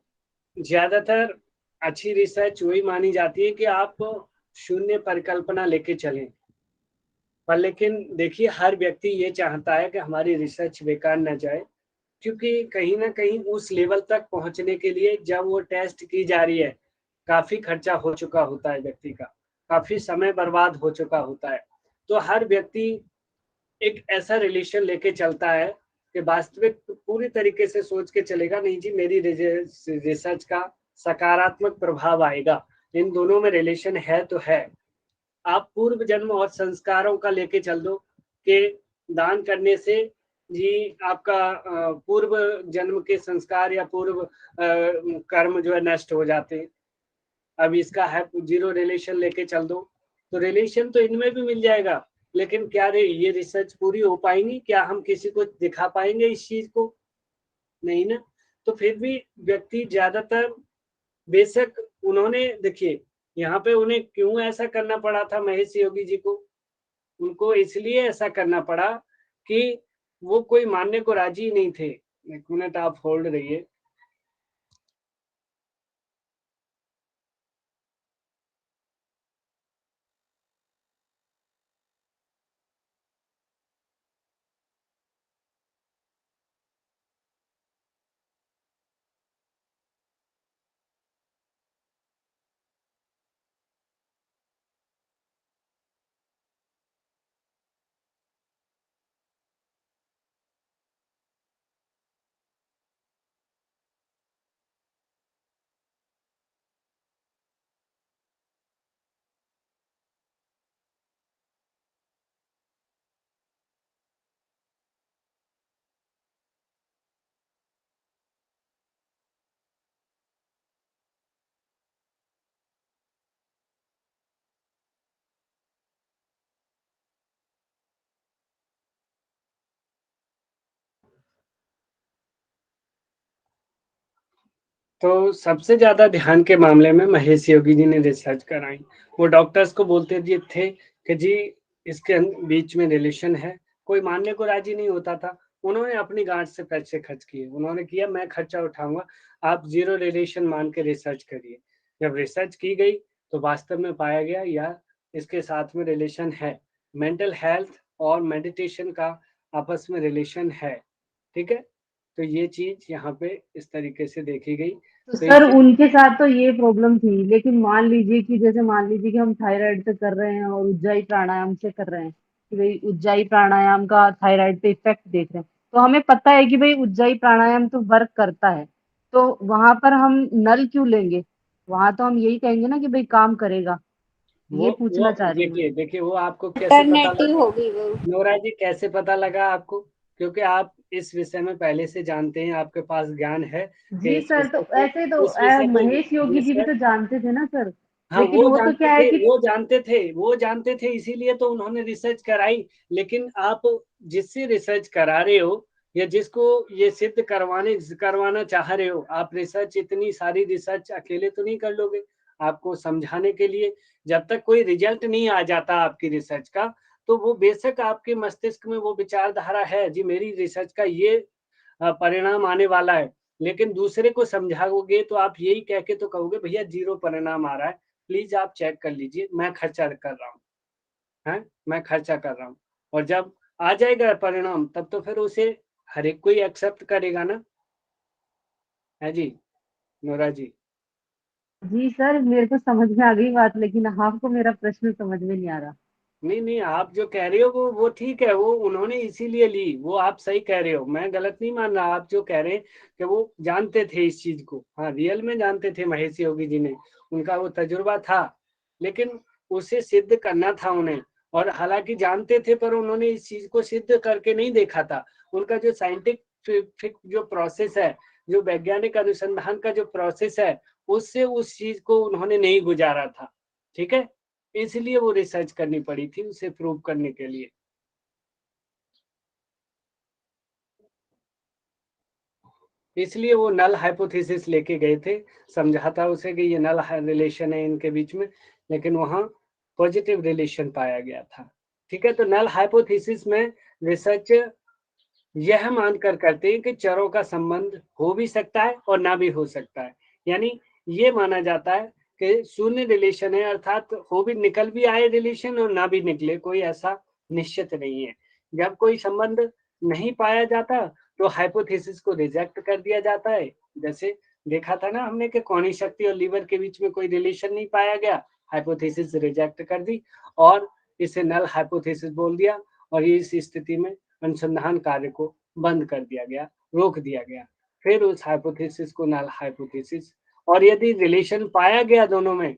ज्यादातर अच्छी रिसर्च वही मानी जाती है कि आप शून्य परिकल्पना लेके चलें, पर लेकिन देखिए हर व्यक्ति ये चाहता है कि हमारी रिसर्च बेकार न जाए, क्योंकि कहीं ना कहीं उस लेवल तक पहुंचने के लिए जब वो टेस्ट की जा रही है, काफी खर्चा हो चुका होता है व्यक्ति का, काफी समय बर्बाद हो चुका होता है। तो हर व्यक्ति एक ऐसा रिलेशन लेके चलता है कि वास्तविक पूरी तरीके से सोच के चलेगा, नहीं जी मेरी रिसर्च का सकारात्मक प्रभाव आएगा, इन दोनों में रिलेशन है तो है। आप पूर्व जन्म और संस्कारों का लेके चल दो कि दान करने से जी आपका पूर्व जन्म के संस्कार या पूर्व कर्म जो है नष्ट हो जाते हैं। अब इसका है जीरो रिलेशन लेके चल दो, तो रिलेशन तो इनमें भी मिल जाएगा, लेकिन क्या ये रिसर्च पूरी हो पाएंगी? क्या हम किसी को दिखा पाएंगे इस चीज को? नहीं ना। तो फिर भी व्यक्ति ज्यादातर, बेशक उन्होंने, देखिए यहाँ पे उन्हें क्यों ऐसा करना पड़ा था महेश योगी जी को? उनको इसलिए ऐसा करना पड़ा कि वो कोई मानने को राजी नहीं थे। एक मिनट आप होल्ड रहिए। तो सबसे ज्यादा ध्यान के मामले में महेश योगी जी ने रिसर्च कराई। वो डॉक्टर्स को बोलते जी थे कि जी इसके बीच में रिलेशन है, कोई मानने को राजी नहीं होता था। उन्होंने अपनी गांठ से पैसे खर्च किए, उन्होंने किया मैं खर्चा उठाऊंगा, आप जीरो रिलेशन मान के रिसर्च करिए। जब रिसर्च की गई तो वास्तव में पाया गया या इसके साथ में रिलेशन है, मेंटल हेल्थ और मेडिटेशन का आपस में रिलेशन है। ठीक है, तो ये चीज यहाँ पे इस तरीके से देखी गई।
तो
तो
सर
इसे
उनके साथ तो ये प्रॉब्लम थी, लेकिन मान लीजिए कि जैसे मान लीजिए कि हम थायराइड से कर रहे हैं और उज्जाई प्राणायाम से कर रहे हैं कि भाई उज्जाई प्राणायाम का थायराइड पे इफेक्ट देख रहे हैं, तो हमें पता है कि भाई उज्जाई प्राणायाम तो वर्क करता है, तो वहां पर हम नल क्यों लेंगे? वहां तो हम यही कहेंगे ना कि भाई काम करेगा। ये
वो
पूछना चाह रही हूँ मैं।
देखिए वो आपको कैसे पता
अल्टरनेटिव
लगा?
होगी वो।
नोरा जी कैसे पता लगा आपको? क्योंकि आप इस विषय में पहले से जानते हैं, आपके पास ज्ञान है कि
जी सर, तो ऐसे तो
इस विषय में
महेश योगी जी भी तो
रिसर्च।
जानते थे ना सर।
हाँ
लेकिन वो तो क्या है कि
वो जानते थे इसीलिए तो उन्होंने रिसर्च कराई। लेकिन आप जिससे रिसर्च करा रहे हो या जिसको ये सिद्ध करवाना चाह रहे हो, आप रिसर्च, इतनी सारी रिसर्च अकेले तो नहीं कर लोगे। आपको समझाने के लिए जब तक कोई रिजल्ट नहीं आ जाता आपकी रिसर्च का, तो वो बेशक आपके मस्तिष्क में वो विचारधारा है जी मेरी रिसर्च का ये परिणाम आने वाला है, लेकिन दूसरे को समझाओगे तो आप यही कह के तो कहोगे भैया जीरो परिणाम आ रहा है, प्लीज आप चेक कर लीजिए, मैं खर्चा कर रहा हूँ, है मैं खर्चा कर रहा हूँ। और जब आ जाएगा परिणाम तब तो फिर उसे हर एक कोई एक्सेप्ट करेगा ना, है जी नोरा जी।
जी सर, मेरे को समझ में आ गई बात, लेकिन आपको मेरा प्रश्न समझ में नहीं आ रहा।
नहीं, आप जो कह रहे हो वो ठीक है, वो उन्होंने इसीलिए ली, वो आप सही कह रहे हो, मैं गलत नहीं मान रहा। आप जो कह रहे हैं कि वो जानते थे इस चीज को, हाँ रियल में जानते थे महेश योगी जी ने, उनका वो तजुर्बा था, लेकिन उसे सिद्ध करना था उन्हें। और हालांकि जानते थे पर उन्होंने इस चीज को सिद्ध करके नहीं देखा था। उनका जो साइंटिफिक जो प्रोसेस है, जो वैज्ञानिक अनुसंधान का जो प्रोसेस है, उससे उस चीज को उन्होंने नहीं गुजारा था। ठीक है, इसलिए वो रिसर्च करनी पड़ी थी उसे प्रूव करने के लिए। इसलिए वो नल हाइपोथेसिस लेके गए थे, समझा था उसे कि ये नल रिलेशन है इनके बीच में, लेकिन वहां पॉजिटिव रिलेशन पाया गया था। ठीक है, तो नल हाइपोथेसिस में रिसर्च यह मानकर करते हैं कि चरों का संबंध हो भी सकता है और ना भी हो सकता है। यानी ये माना जाता है कि शून्य रिलेशन है, अर्थात हो भी निकल भी आए रिलेशन और ना भी निकले, कोई ऐसा निश्चित नहीं है। जब कोई संबंध नहीं पाया जाता तो हाइपोथेसिस को रिजेक्ट कर दिया जाता है। जैसे देखा था ना हमने कि कौनी शक्ति और लीवर के बीच में कोई रिलेशन नहीं पाया गया, हाइपोथेसिस रिजेक्ट कर दी और इसे नल हाइपोथेसिस बोल दिया, और इस स्थिति में अनुसंधान कार्य को बंद कर दिया गया, रोक दिया गया। फिर उस हाइपोथेसिस को नल हाइपोथेसिस, और यदि रिलेशन पाया गया दोनों में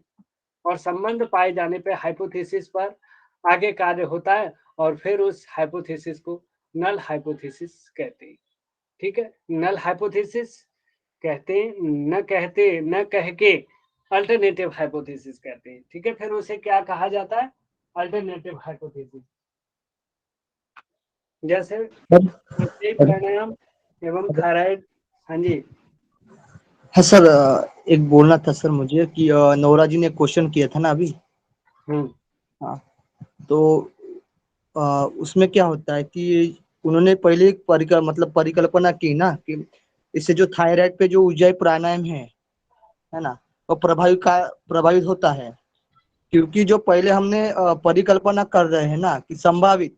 और संबंध पाए जाने पे हाइपोथेसिस पर आगे कार्य होता है, और फिर उस हाइपोथेसिस को नल हाइपोथेसिस कहते हैं। ठीक है, नल हाइपोथेसिस कहते हैं, न कह के अल्टरनेटिव हाइपोथेसिस कहते हैं। ठीक है, फिर उसे क्या कहा जाता है? Alternative hypothesis. जैसे प्राणायाम एवं थायराइड। हाँ जी।
हाँ सर, एक बोलना था सर मुझे कि नोरा जी ने क्वेश्चन किया था ना अभी। हाँ, तो उसमें क्या होता है कि उन्होंने पहले एक परिकल्पना की ना कि इससे जो थायराइड पे जो उज्जाई प्राणायाम है ना, वो प्रभावित होता है। क्योंकि जो पहले हमने परिकल्पना कर रहे हैं ना कि संभावित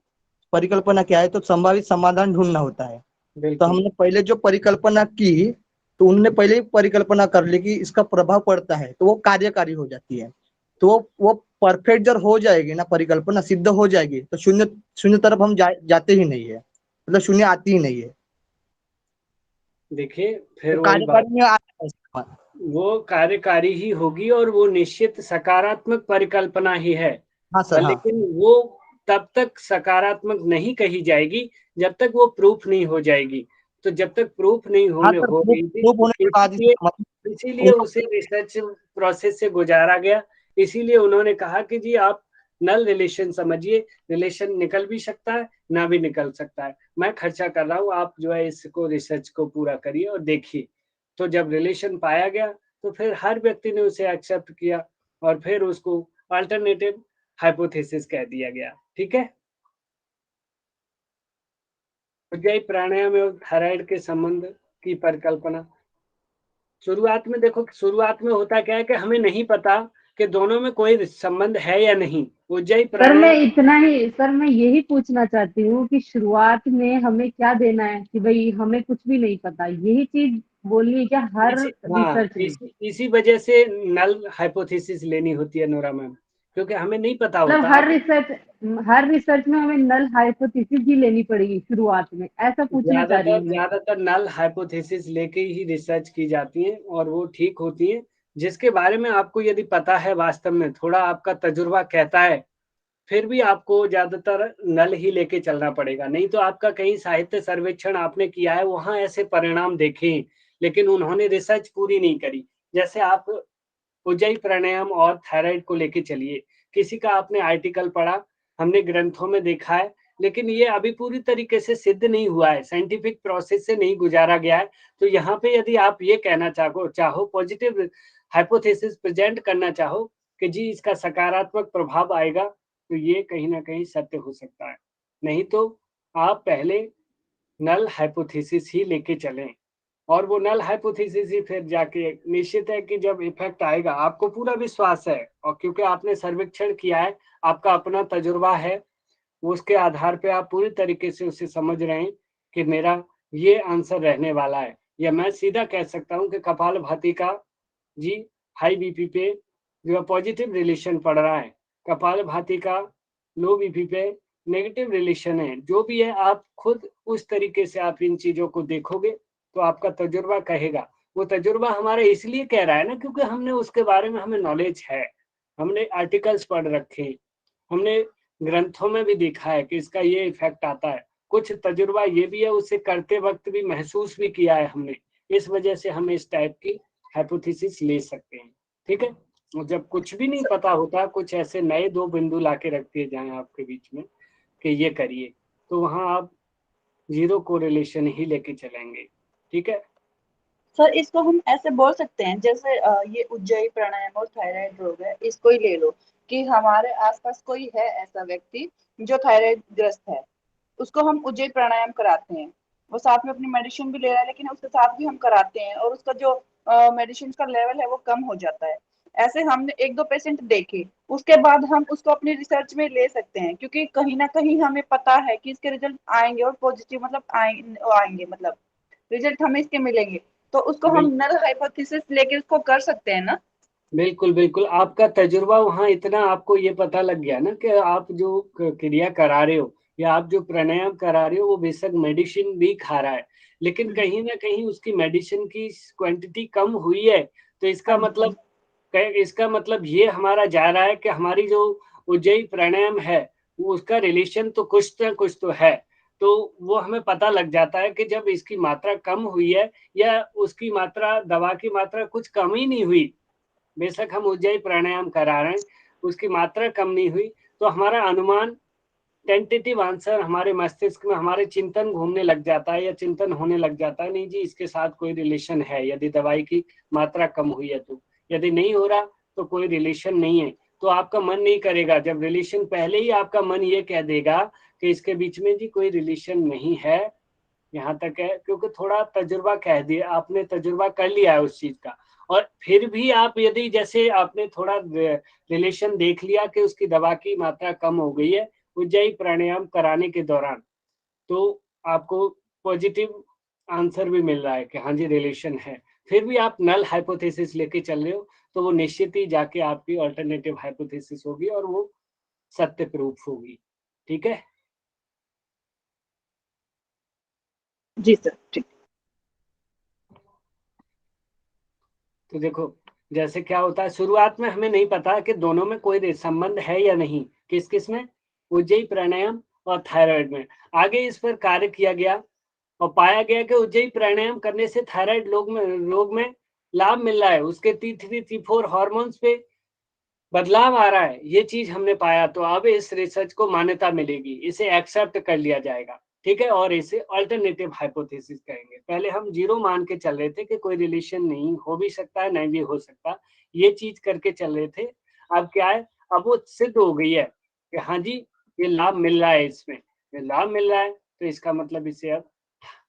परिकल्पना क्या है, तो संभावित समाधान ढूंढना होता है। तो हमने पहले जो परिकल्पना की, तो उन्होंने पहले ही परिकल्पना कर ली कि इसका प्रभाव पड़ता है, तो वो कार्यकारी हो जाती है। तो वो परफेक्ट जब हो जाएगी ना, परिकल्पना सिद्ध हो जाएगी, तो शून्य तरफ हम जाते ही नहीं है, मतलब शून्य आती ही नहीं है।
देखिए फिर
तो
वही बात,
कार्यकारी में आता है।
वो कार्यकारी ही होगी और वो निश्चित सकारात्मक परिकल्पना ही है।
हाँ सर, हाँ।
लेकिन वो तब तक सकारात्मक नहीं कही जाएगी जब तक वो प्रूफ नहीं हो जाएगी। तो जब तक प्रूफ नहीं
हाँ सर,
हो गई थी,
प्रूफ होने के बाद
इसीलिए उसे रिसर्च प्रोसेस से गुजारा गया। इसीलिए उन्होंने कहा कि जी आप नल रिलेशन समझिए, रिलेशन निकल भी सकता है ना भी निकल सकता है, मैं खर्चा कर रहा हूँ, आप जो है इसको रिसर्च को पूरा करिए और देखिए। तो जब रिलेशन पाया गया तो फिर हर व्यक्ति ने उसे एक्सेप्ट किया और फिर उसको अल्टरनेटिव हाइपोथेसिस कह दिया गया। ठीक है, उज्जाई प्राणायाम एवं थायराइड के संबंध की परिकल्पना। शुरुआत में देखो, शुरुआत में होता क्या है कि हमें नहीं पता कि दोनों में कोई संबंध है या नहीं। उज्जाई
सर मैं यही पूछना चाहती हूँ कि शुरुआत में हमें क्या देना है कि भाई हमें कुछ भी नहीं पता, यही चीज बोलनी है क्या हर रिसर्च में?
इसी वजह से नल हाइपोथेसिस लेनी होती है नोरा मैम, क्योंकि हमें नहीं पता
मतलब
होता।
हर रिसर्च में हमें नल हाइपोथेसिस ही लेनी पड़ेगी शुरुआत में, ऐसा पूछना चाह रही हूँ मैं।
ज्यादातर नल हाइपोथेसिस लेके ही रिसर्च की जाती है और वो ठीक होती है, जिसके बारे में आपको यदि पता है, वास्तव में थोड़ा आपका तजुर्बा कहता है, फिर भी आपको ज्यादातर नल ही लेके चलना पड़ेगा। नहीं तो आपका कहीं साहित्य सर्वेक्षण आपने किया है, वहां ऐसे परिणाम देखे, लेकिन उन्होंने रिसर्च पूरी नहीं करी। जैसे आप उज्जाई प्राणायाम और थायराइड को लेके चलिए, किसी का आपने आर्टिकल पढ़ा, हमने ग्रंथों में देखा है, लेकिन ये अभी पूरी तरीके से सिद्ध नहीं हुआ है, साइंटिफिक प्रोसेस से नहीं गुजारा गया है। तो यहाँ पे यदि आप ये कहना चाहो पॉजिटिव हाइपोथेसिस प्रेजेंट करना चाहो कि जी इसका सकारात्मक प्रभाव आएगा, तो ये कहीं ना कहीं सत्य हो सकता है। नहीं तो आप पहले नल हाइपोथेसिस ही लेके चलें, और वो नल हाइपोथेसिस ही फिर जाके निश्चित है कि जब इफेक्ट आएगा, आपको पूरा विश्वास है, और क्योंकि आपने सर्वेक्षण किया है, आपका अपना तजुर्बा है, उसके आधार पे आप पूरी तरीके से उसे समझ रहे हैं कि मेरा ये आंसर रहने वाला है। या मैं सीधा कह सकता हूँ कि कपालभाति का जी हाई बीपी पे जो पॉजिटिव रिलेशन पड़ रहा है, कपालभाति का लो बीपी पे नेगेटिव रिलेशन है। जो भी है आप खुद उस तरीके से आप इन चीजों को देखोगे तो आपका तजुर्बा कहेगा। वो तजुर्बा हमारा इसलिए कह रहा है ना क्योंकि हमने उसके बारे में हमें नॉलेज है, हमने आर्टिकल्स पढ़ रखे, हमने ग्रंथों में भी देखा है कि इसका ये इफेक्ट आता है। कुछ तजुर्बा ये भी है उसे करते वक्त भी महसूस भी किया है हमने, इस वजह से हम इस टाइप की हाइपोथेसिस ले सकते हैं। ठीक है, जब कुछ भी नहीं पता होता, कुछ ऐसे नए दो बिंदु लाके रख दिए जाए आपके बीच में कि ये करिए, तो वहां आप जीरो कोरिलेशन ही लेके चलेंगे। ठीक है
सर, इसको हम ऐसे बोल सकते हैं जैसे ये उज्जयी प्राणायाम और थायराइड रोग है, इसको ही ले लो कि हमारे आसपास कोई है ऐसा व्यक्ति जो थायराइड ग्रस्त है, उसको हम उज्जयी प्राणायाम कराते हैं, वो साथ में अपनी मेडिसिन भी ले रहा है लेकिन उसके साथ भी हम कराते हैं और उसका जो मेडिसिन का लेवल है वो कम हो जाता है। ऐसे हमने एक दो पेशेंट देखे, उसके बाद हम उसको अपनी रिसर्च में ले सकते हैं क्योंकि कहीं ना कहीं हमें पता है कि इसके रिजल्ट आएंगे और पॉजिटिव मतलब आएंगे, मतलब रिजल्ट हमें इसके मिलेंगे, तो उसको हम नल हाइपोथेसिस लेके उसको कर सकते हैं ना।
बिल्कुल बिल्कुल, आपका तजुर्बा वहाँ इतना आपको ये पता लग गया ना कि आप जो क्रिया करा रहे हो या आप जो प्राणायाम करा रहे हो वो बेशक मेडिसिन भी खा रहा है, लेकिन कहीं ना कहीं उसकी मेडिसिन की क्वांटिटी कम हुई है। तो इसका मतलब ये हमारा जा रहा है कि हमारी जो उज्जयी प्राणायाम है वो उसका रिलेशन तो कुछ तो है। तो वो हमें पता लग जाता है कि जब इसकी मात्रा कम हुई है या उसकी मात्रा, दवा की मात्रा कुछ कम ही नहीं हुई, बेशक हम उज्जयी प्राणायाम करा रहे हैं, उसकी मात्रा कम नहीं हुई, तो हमारा अनुमान, टेंटेटिव आंसर हमारे मस्तिष्क में, हमारे चिंतन घूमने लग जाता है या चिंतन होने लग जाता है, नहीं जी इसके साथ कोई रिलेशन है, यदि दवाई की मात्रा कम हुई है तो। यदि नहीं हो रहा तो कोई रिलेशन नहीं है, तो आपका मन नहीं करेगा। जब रिलेशन पहले ही आपका मन ये कह देगा कि इसके बीच में जी कोई रिलेशन नहीं है, यहाँ तक है, क्योंकि थोड़ा तजुर्बा कह दिया आपने, तजुर्बा कर लिया है उस चीज का। और फिर भी आप यदि जैसे आपने थोड़ा रिलेशन देख लिया कि उसकी दवा की मात्रा कम हो गई है उज्जयी प्राणायाम कराने के दौरान, तो आपको पॉजिटिव आंसर भी मिल रहा है कि हाँ जी रिलेशन है, फिर भी आप नल हाइपोथेसिस लेके चल रहे हो, तो वो निश्चित ही जाके आपकी अल्टरनेटिव हाइपोथेसिस होगी और वो सत्य प्रूफ होगी। ठीक है
जी सर, ठीक।
तो देखो जैसे क्या होता है, शुरुआत में हमें नहीं पता कि दोनों में कोई संबंध है या नहीं, किस किस में, उज्जयी प्राणायाम और थायराइड में। आगे इस पर कार्य किया गया और पाया गया कि उज्जयी प्राणायाम करने से थायराइड रोग में लाभ मिल रहा है, उसके T3 T4 हार्मोन्स पे बदलाव आ रहा है, ये चीज हमने पाया। तो अब इस रिसर्च को मान्यता मिलेगी, इसे एक्सेप्ट कर लिया जाएगा। ठीक है, और इसे अल्टरनेटिव हाइपोथेसिस कहेंगे। पहले हम जीरो मान के चल रहे थे कि कोई रिलेशन नहीं हो भी सकता है, नहीं भी हो सकता, ये चीज करके चल रहे थे। अब क्या है, अब वो सिद्ध हो गई है कि हाँ जी ये लाभ मिल रहा है, इसमें ये लाभ मिल रहा है, तो इसका मतलब इसे अब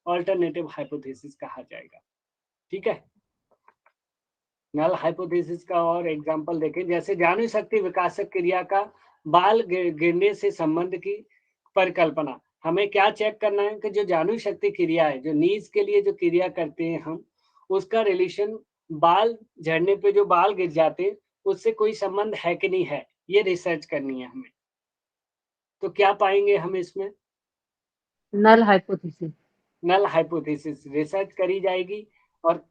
अल्टरनेटिव हाइपोथेसिस कहा जाएगा। ठीक है, नल हाइपोथेसिस का और एग्जांपल देखें, जैसे जानु शक्ति विकासक क्रिया का बाल गिरने से संबंध की परिकल्पना। हमें क्या चेक करना है कि जो जानु शक्ति क्रिया है, जो नीज के लिए जो क्रिया करते हैं हम, उसका रिलेशन बाल झड़ने पे जो बाल गिर जाते हैं उससे कोई संबंध है कि नहीं है, ये रिसर्च करनी है हमें। तो क्या पाएंगे हम इसमें,
null hypothesis.
Null hypothesis research करी जाएगी और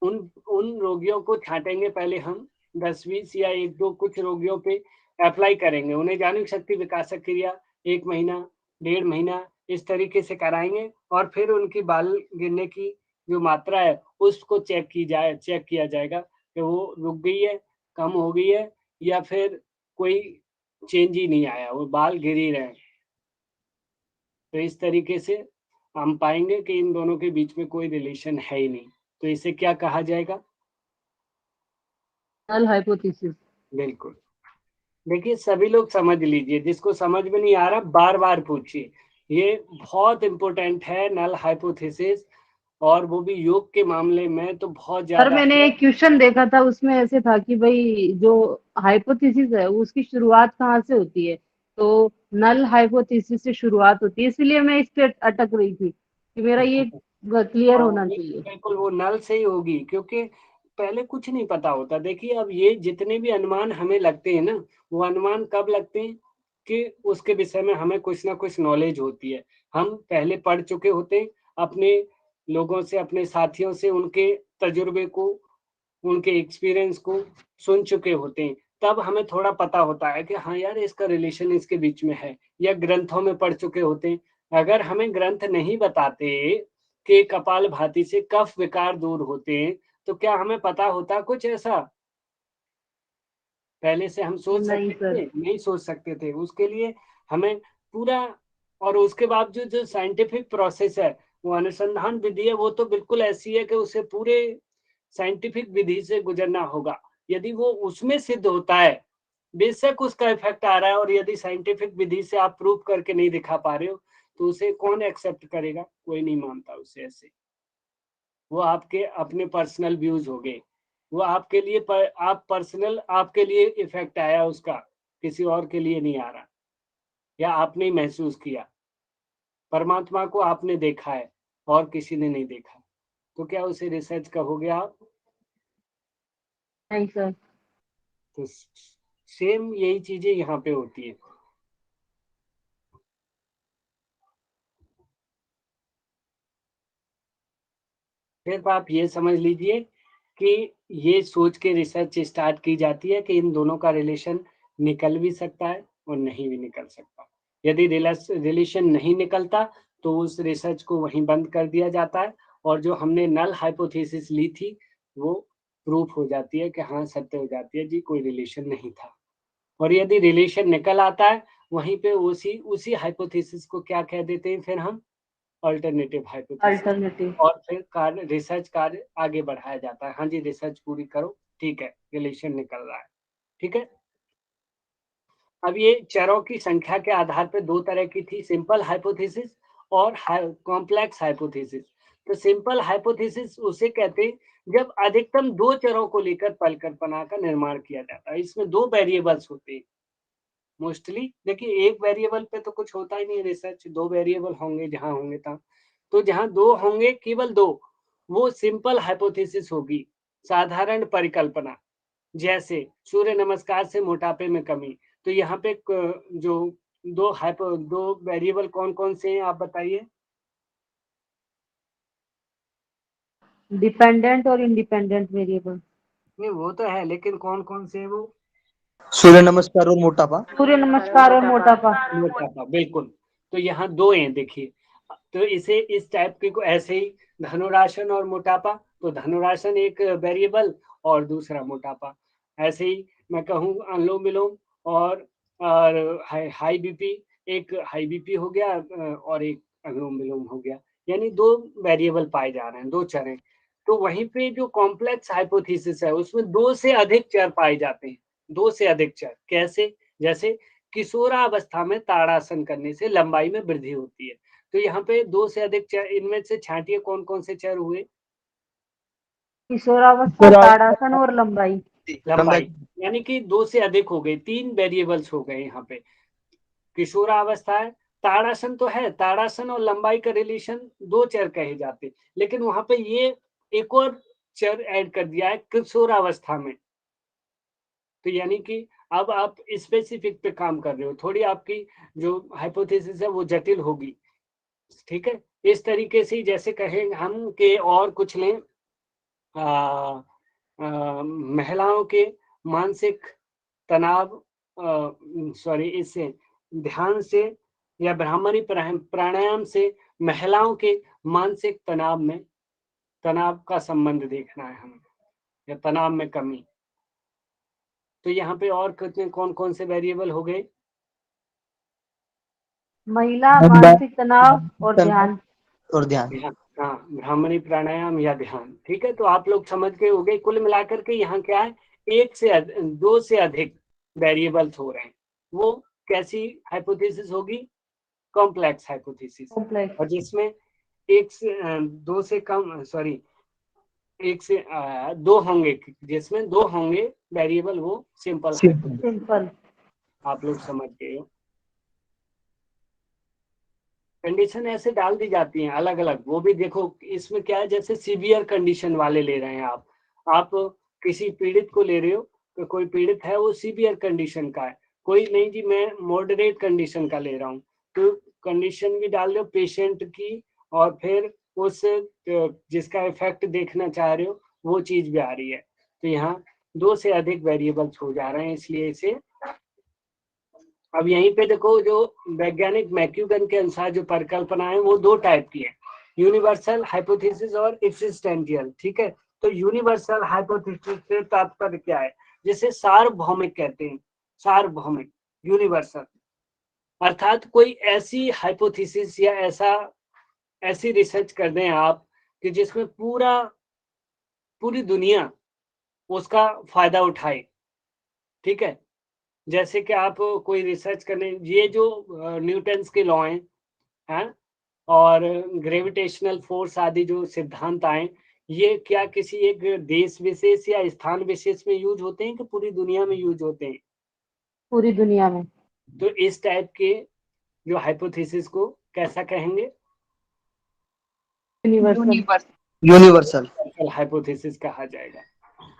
उन रोगियों को छांटेंगे पहले हम, 10-20 या 1-2 कुछ रोगियों पे अप्लाई करेंगे, उन्हें जानु शक्ति विकासक क्रिया 1 महीना 1.5 महीना इस तरीके से कराएंगे और फिर उनकी बाल गिरने की जो मात्रा है उसको चेक किया जाएगा कि वो रुक गई है, कम हो गई है, या फिर कोई चेंज ही नहीं आया, वो बाल गिर ही रहे हैं। तो इस तरीके से हम पाएंगे कि इन दोनों के बीच में कोई रिलेशन है ही नहीं, तो इसे क्या कहा जाएगा,
नल हाइपोथेसिस।
बिल्कुल। देखिए सभी लोग समझ लीजिए, जिसको समझ में नहीं आ रहा बार बार पूछिए, ये बहुत इंपॉर्टेंट है नल हाइपोथेसिस, और वो भी योग के मामले में तो बहुत
सर
ज्यादा
मैंने
है।
एक क्वेश्चन देखा था, उसमें ऐसे था कि भाई जो हाइपोथेसिस है उसकी शुरुआत कहाँ से होती है, तो नल हाइपोथेसिस से शुरुआत होती है, इसलिए मैं इस पे अटक रही थी कि मेरा ये क्लियर होना चाहिए।
बिल्कुल वो नल से ही होगी, क्योंकि पहले कुछ नहीं पता होता। देखिए अब ये जितने भी अनुमान हमें लगते हैं ना, वो अनुमान कब लगते हैं कि उसके विषय में हमें कुछ ना कुछ नॉलेज होती है। हम पहले पढ़ चुके होते हैं, अपने लोगों से, अपने साथियों से उनके तजुर्बे को, उनके एक्सपीरियंस को सुन चुके होते हैं, तब हमें थोड़ा पता होता है कि हाँ यार इसका रिलेशन इसके बीच में है, या ग्रंथों में पढ़ चुके होते हैं। अगर हमें ग्रंथ नहीं बताते कि कपालभाति से कफ विकार दूर होते हैं, तो क्या हमें पता होता कुछ ऐसा? पहले से हम सोच
नहीं
सकते
सर।
थे? नहीं सोच सकते थे। उसके लिए हमें पूरा, और उसके बावजूद जो साइंटिफिक प्रोसेस है, वो अनुसंधान विधि है, वो तो बिल्कुल ऐसी है कि उसे पूरे साइंटिफिक विधि से गुजरना होगा। यदि वो उसमें सिद्ध होता है, बेशक उसका इफेक्ट आ रहा है, और यदि साइंटिफिक विधि से आप प्रूव करके नहीं दिखा पा रहे हो, तो उसे कौन एक्सेप्ट करेगा? कोई नहीं मानता उसे ऐसे। वो आपके अपने पर्सनल व्यूज हो गए, वो आपके लिए आप पर्सनल, आपके लिए इफेक्ट आया उसका, किसी और के लिए नहीं आ रहा, या आपने ही महसूस किया। परमात्मा को आपने देखा है और किसी ने नहीं देखा, तो क्या उसे रिसर्च कहोगे आप?
नहीं सर।
तो सेम यही चीजें यहाँ पे होती है। सिर्फ आप ये समझ लीजिए कि ये सोच के रिसर्च स्टार्ट की जाती है कि इन दोनों का रिलेशन निकल भी सकता है और नहीं भी निकल सकता। यदि रिलेशन नहीं निकलता तो उस रिसर्च को वहीं बंद कर दिया जाता है, और जो हमने नल हाइपोथेसिस ली थी वो प्रूफ हो जाती है कि हाँ सत्य हो जाती है, जी कोई रिलेशन नहीं था। और यदि रिलेशन निकल आता है, वहीं पे उसी हाइपोथेसिस को क्या कह देते हैं फिर हम? Alternative hypothesis.
अल्टरनेटिव।
और फिर रिसर्च कार्य आगे बढ़ाया जाता है। हाँ जी, रिसर्च पूरी करो, ठीक है, रिलेशन निकल रहा है, ठीक है। अब ये चरों की संख्या के आधार पर दो तरह की थी, सिंपल हाइपोथेसिस और कॉम्प्लेक्स हाइपोथेसिस। तो सिंपल हाइपोथेसिस उसे कहते हैं जब अधिकतम दो चरों को लेकर परिकल्पना का निर्माण किया जाता है। इसमें दो वेरिएबल्स होते हैं मोस्टली। देखिए एक वेरिएबल पे तो कुछ होता ही नहीं रिसर्च, दो वेरिएबल होंगे जहां होंगे तहां। तो जहां दो होंगे, केवल दो, वो सिंपल हाइपोथेसिस होगी, साधारण परिकल्पना। जैसे सूर्य नमस्कार से मोटापे में कमी। तो यहाँ पे जो दो वेरिएबल कौन कौन से हैं आप बताइए?
डिपेंडेंट और इंडिपेंडेंट वेरिएबल।
नहीं वो तो है, लेकिन कौन कौन से हैं वो?
सूर्य नमस्कार और मोटापा।
सूर्य नमस्कार और मोटापा।
मोटापा, बिल्कुल। तो यहाँ दो हैं, देखिए। तो इसे इस टाइप के को ऐसे ही धनुरासन और मोटापा, तो धनुरासन एक वेरिएबल और दूसरा मोटापा। ऐसे ही मैं कहूँ अनुलोम विलोम और हाई बीपी, एक हाई बीपी हो गया और एक अनुलोम विलोम हो गया, यानी दो वेरिएबल पाए जा रहे हैं, दो चर हैं। तो वहीं पे जो कॉम्प्लेक्स हाइपोथेसिस है उसमें दो से अधिक चर पाए जाते हैं, दो से अधिक चर। कैसे? जैसे किशोरावस्था में ताड़ासन करने से लंबाई में वृद्धि होती है। तो यहाँ पे दो से अधिक चर, इनमें से छांटिए कौन कौन से चर हुए?
किशोरावस्था, ताड़ासन और लंबाई।
लंबाई, यानी कि दो से अधिक हो गए, तीन वेरिएबल्स हो गए यहाँ पे। किशोरावस्था है, ताड़ासन तो है, ताड़ासन और लंबाई का रिलेशन दो चर कहे जाते, लेकिन वहां पे ये एक और चर ऐड कर दिया है किशोरावस्था में। तो यानी कि अब आप स्पेसिफिक पे काम कर रहे हो, थोड़ी आपकी जो हाइपोथेसिस है वो जटिल होगी, ठीक है। इस तरीके से जैसे कहें हम के और कुछ लें, महिलाओं के मानसिक तनाव, सॉरी, इससे ध्यान से या ब्राह्मणी प्राणायाम से महिलाओं के मानसिक तनाव का संबंध देखना है हमें, या तनाव में कमी। तो यहाँ पे और कितने कौन कौन से वेरिएबल हो गए?
महिला, मानसिक तनाव और ध्यान।
हाँ, ब्राह्मणी प्राणायाम या ध्यान, ठीक है। तो आप लोग समझ गए हो गए। कुल मिलाकर के यहाँ क्या है, दो से अधिक वेरिएबल्स हो रहे हैं। वो कैसी हाइपोथेसिस होगी? Complex hypothesis.
कॉम्प्लेक्स।
और जिसमें एक से दो होंगे, जिसमें दो होंगे वेरिएबल, वो सिंपल हाइपोथेसिस।
सिंपल।
आप लोग समझ गए हो। कंडीशन ऐसे डाल दी जाती हैं अलग अलग, वो भी देखो। इसमें क्या है, जैसे सीवियर कंडीशन वाले ले रहे हैं आप किसी पीड़ित को ले रहे हो, तो कोई पीड़ित है वो सीवियर कंडीशन का है, कोई नहीं जी मैं मॉडरेट कंडीशन का ले रहा हूँ, तो कंडीशन भी डाल दो पेशेंट की, और फिर उस जिसका इफेक्ट देखना चाह रहे हो वो चीज भी आ रही है। तो यहाँ 2 से अधिक वेरिएबल्स हो जा रहे हैं, इसलिए इसे अब यहीं पे देखो, जो वैज्ञानिक मैक्यूगन के अनुसार जो परिकल्पना है वो 2 टाइप की है, यूनिवर्सल हाइपोथेसिस और एक्सिस्टेंशियल। ठीक है, तो यूनिवर्सल हाइपोथेसिस से तात्पर्य क्या है, जिसे सार्वभौमिक कहते हैं, सार्वभौमिक यूनिवर्सल, अर्थात कोई ऐसी हाइपोथेसिस या ऐसी रिसर्च कर दें आप कि जिसमें पूरी दुनिया उसका फायदा उठाए। ठीक है, जैसे कि आप कोई रिसर्च करने, ये जो न्यूटन्स के लॉ हैं और ग्रेविटेशनल फोर्स आदि जो सिद्धांत आए, ये क्या किसी एक देश विशेष या स्थान विशेष में यूज होते हैं कि पूरी दुनिया में यूज होते हैं?
पूरी दुनिया में।
तो इस टाइप के जो हाइपोथेसिस को कैसा कहेंगे?
यूनिवर्सल
हाइपोथेसिस कहा जाएगा।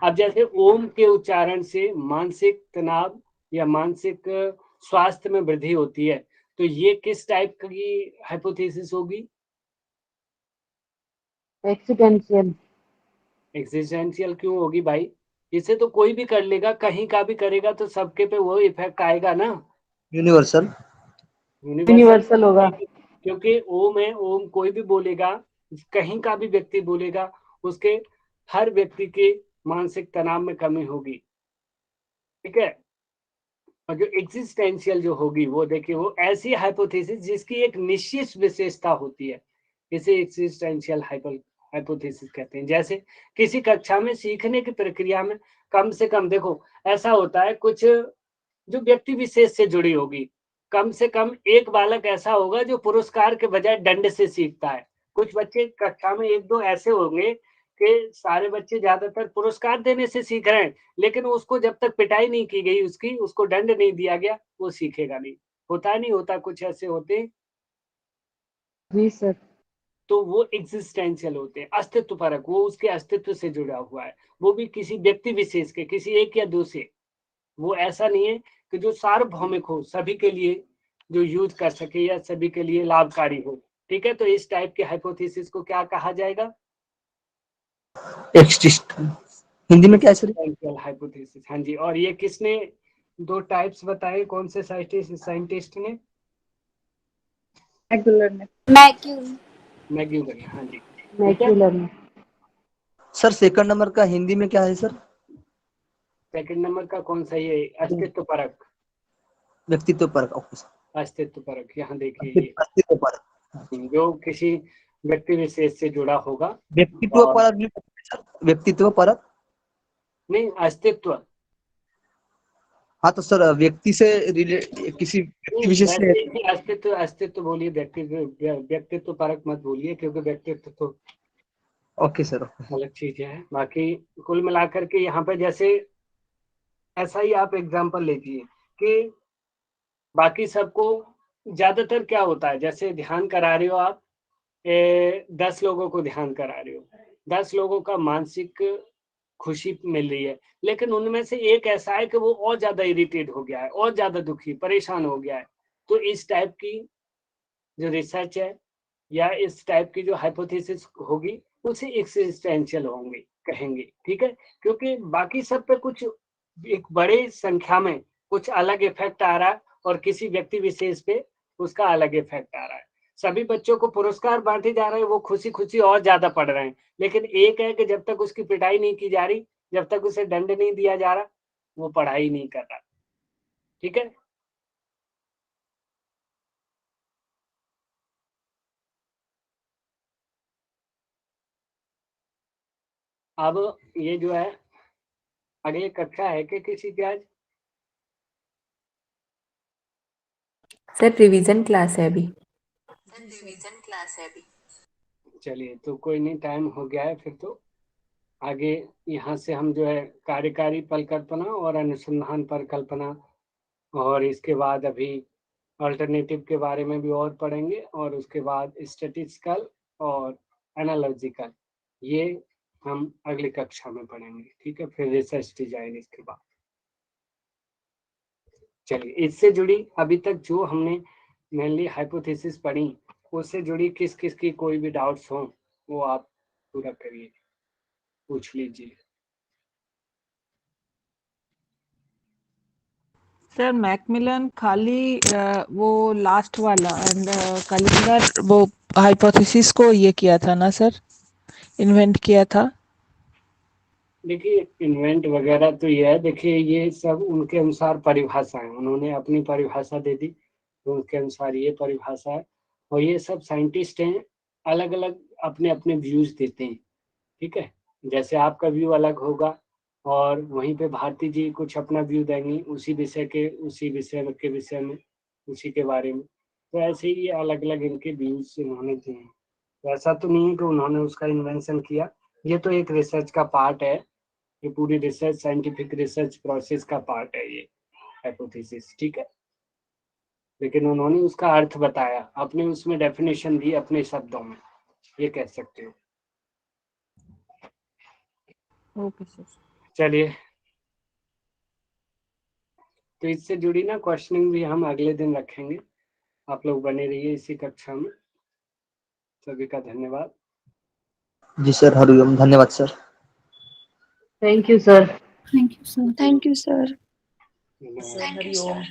अब जैसे ओम के उच्चारण से मानसिक तनाव या मानसिक स्वास्थ्य में वृद्धि होती है, तो ये किस टाइप की हाइपोथेसिस होगी?
एक्सिस्टेंशियल।
एक्सिस्टेंशियल क्यों होगी भाई? इसे तो कोई भी कर लेगा, कहीं का भी करेगा तो सबके पे वो इफेक्ट आएगा ना।
यूनिवर्सल
यूनिवर्सल होगा,
क्योंकि ओम है, ओम कोई भी बोलेगा, कहीं का भी व्यक्ति बोलेगा, उसके हर व्यक्ति के मानसिक तनाव में कमी होगी। ठीक है, और जो एक्सिस्टेंशियल जो होगी वो देखिए, वो ऐसी हाइपोथेसिस जिसकी एक निश्चित विशेषता होती है, इसे एक्सिस्टेंशियल हाइपोथेसिस कहते हैं। जैसे किसी कक्षा में सीखने की प्रक्रिया में कम से कम, देखो ऐसा होता है, कुछ जो व्यक्ति विशेष से जुड़ी होगी, कम से कम एक बालक ऐसा होगा जो पुरस्कार के बजाय दंड से सीखता है। कुछ बच्चे कक्षा में 1-2 ऐसे होंगे कि सारे बच्चे ज्यादातर पुरस्कार देने से सीख रहे हैं, लेकिन उसको जब तक पिटाई नहीं की गई, उसको दंड नहीं दिया गया, वो सीखेगा नहीं। होता नहीं होता, कुछ ऐसे होते हैं।
जी सर।
तो वो एग्जिस्टेंशियल होते हैं, अस्तित्व परक, वो उसके अस्तित्व से जुड़ा हुआ है, वो भी किसी व्यक्ति विशेष के, किसी एक या दो से। वो ऐसा नहीं है कि जो सार्वभौमिक हो, सभी के लिए जो यूज कर सके या सभी के लिए लाभकारी हो। ठीक है, तो इस टाइप के हाइपोथेसिस को क्या कहा जाएगा?
एक्सिस्ट हिंदी में क्या है सर?
हाइपोथेसिस। हाँ जी, और ये किसने 2 टाइप्स बताए, कौन से साइंटिस्ट ने?
मैक्यूलर ने।
मैक्यूलर। हाँ जी,
मैक्यूलर में।
सर सेकंड नंबर का हिंदी में क्या है सर? सेकंड नंबर का कौन सा? ये अस्तित्व परक,
व्यक्तित्व परक।
अस्तित्व परक। यहाँ देखिए, ये
अस्तित्व परक
जो किसी व्यक्ति विशेष से जुड़ा होगा।
व्यक्तित्व परक, व्यक्तित्व परक
नहीं, अस्तित्व।
हाँ तो सर व्यक्ति से किसी व्यक्ति विशेष से
अस्तित्व बोलिए, व्यक्तित्व परक मत बोलिए, क्योंकि व्यक्तित्व तो
ओके सर
अलग चीज है। बाकी कुल मिलाकर के यहाँ पे जैसे ऐसा ही आप एग्जांपल लीजिए कि बाकी सबको ज्यादातर क्या होता है, जैसे ध्यान करा रहे हो आप, 10 लोगों को ध्यान करा रहे हो, 10 लोगों का मानसिक खुशी मिल रही है, लेकिन उनमें से एक ऐसा है कि वो और ज्यादा इरिटेट हो गया है, और ज्यादा दुखी परेशान हो गया है। तो इस टाइप की जो रिसर्च है या इस टाइप की जो हाइपोथेसिस होगी, उसे एक्सिस्टेंशियल होंगे कहेंगे। ठीक है, क्योंकि बाकी सब पे कुछ एक बड़े संख्या में कुछ अलग इफेक्ट आ रहा है, और किसी व्यक्ति विशेष पे उसका अलग इफेक्ट आ रहा है। सभी बच्चों को पुरस्कार बांटे जा रहे हैं, वो खुशी खुशी और ज्यादा पढ़ रहे हैं, लेकिन एक है कि जब तक उसकी पिटाई नहीं की जा रही, जब तक उसे दंड नहीं दिया जा रहा, वो पढ़ाई नहीं कर रहा। ठीक है, अब ये जो है अगली कक्षा है कि किसी की आज?
सर रिवीजन क्लास है अभी।
चलिए, तो कोई नहीं, टाइम हो गया है फिर तो आगे यहाँ से हम जो है कार्यकारी परिकल्पना और अनुसंधान परिकल्पना, और इसके बाद अभी अल्टरनेटिव के बारे में भी और पढ़ेंगे, और उसके बाद स्टैटिस्टिकल और एनालॉजिकल, ये हम अगली कक्षा में पढ़ेंगे। ठीक है, फिर रिसर्च डिजाइन इसके बाद। चलिए, इससे जुड़ी अभी तक जो हमने मेनली हाइपोथेसिस पढ़ी, उससे जुड़ी किस किस की कोई भी डाउट्स हो वो आप पूरा करिए, पूछ लीजिए।
सर मैकमिलन खाली वो लास्ट वाला एंड कलिंगर वो हाइपोथेसिस को ये किया था ना सर, इन्वेंट किया था।
देखिए इन्वेंट वगैरह तो ये है, देखिए ये सब उनके अनुसार परिभाषा है, उन्होंने अपनी परिभाषा दे दी, तो उनके अनुसार ये परिभाषा है। और ये सब साइंटिस्ट हैं, अलग अलग अपने अपने व्यूज देते हैं, ठीक है। जैसे आपका व्यू अलग होगा और वहीं पे भारती जी कुछ अपना व्यू देंगी उसी विषय के विषय में उसी के बारे में। तो ऐसे ही ये अलग अलग इनके व्यूज इन्होंने दिए हैं। तो ऐसा तो नहीं है कि उन्होंने उसका इन्वेंशन किया, ये तो एक रिसर्च का पार्ट है, ये पूरी रिसर्च साइंटिफिक रिसर्च प्रोसेस का पार्ट है ये हाइपोथेसिस, ठीक है। लेकिन उन्होंने उसका अर्थ बताया, अपने उसमें डेफिनेशन दी अपने शब्दों में, ये कह सकते हो।
Okay sir.
चलिए, तो इससे जुड़ी ना क्वेश्चनिंग भी हम अगले दिन रखेंगे, आप लोग बने रहिए इसी कक्षा में। सभी का धन्यवाद।
जी सर, हरिओम, धन्यवाद sir.
Thank you sir.
Thank you sir.
Thank you sir.
धन्यवाद।
हरिओम।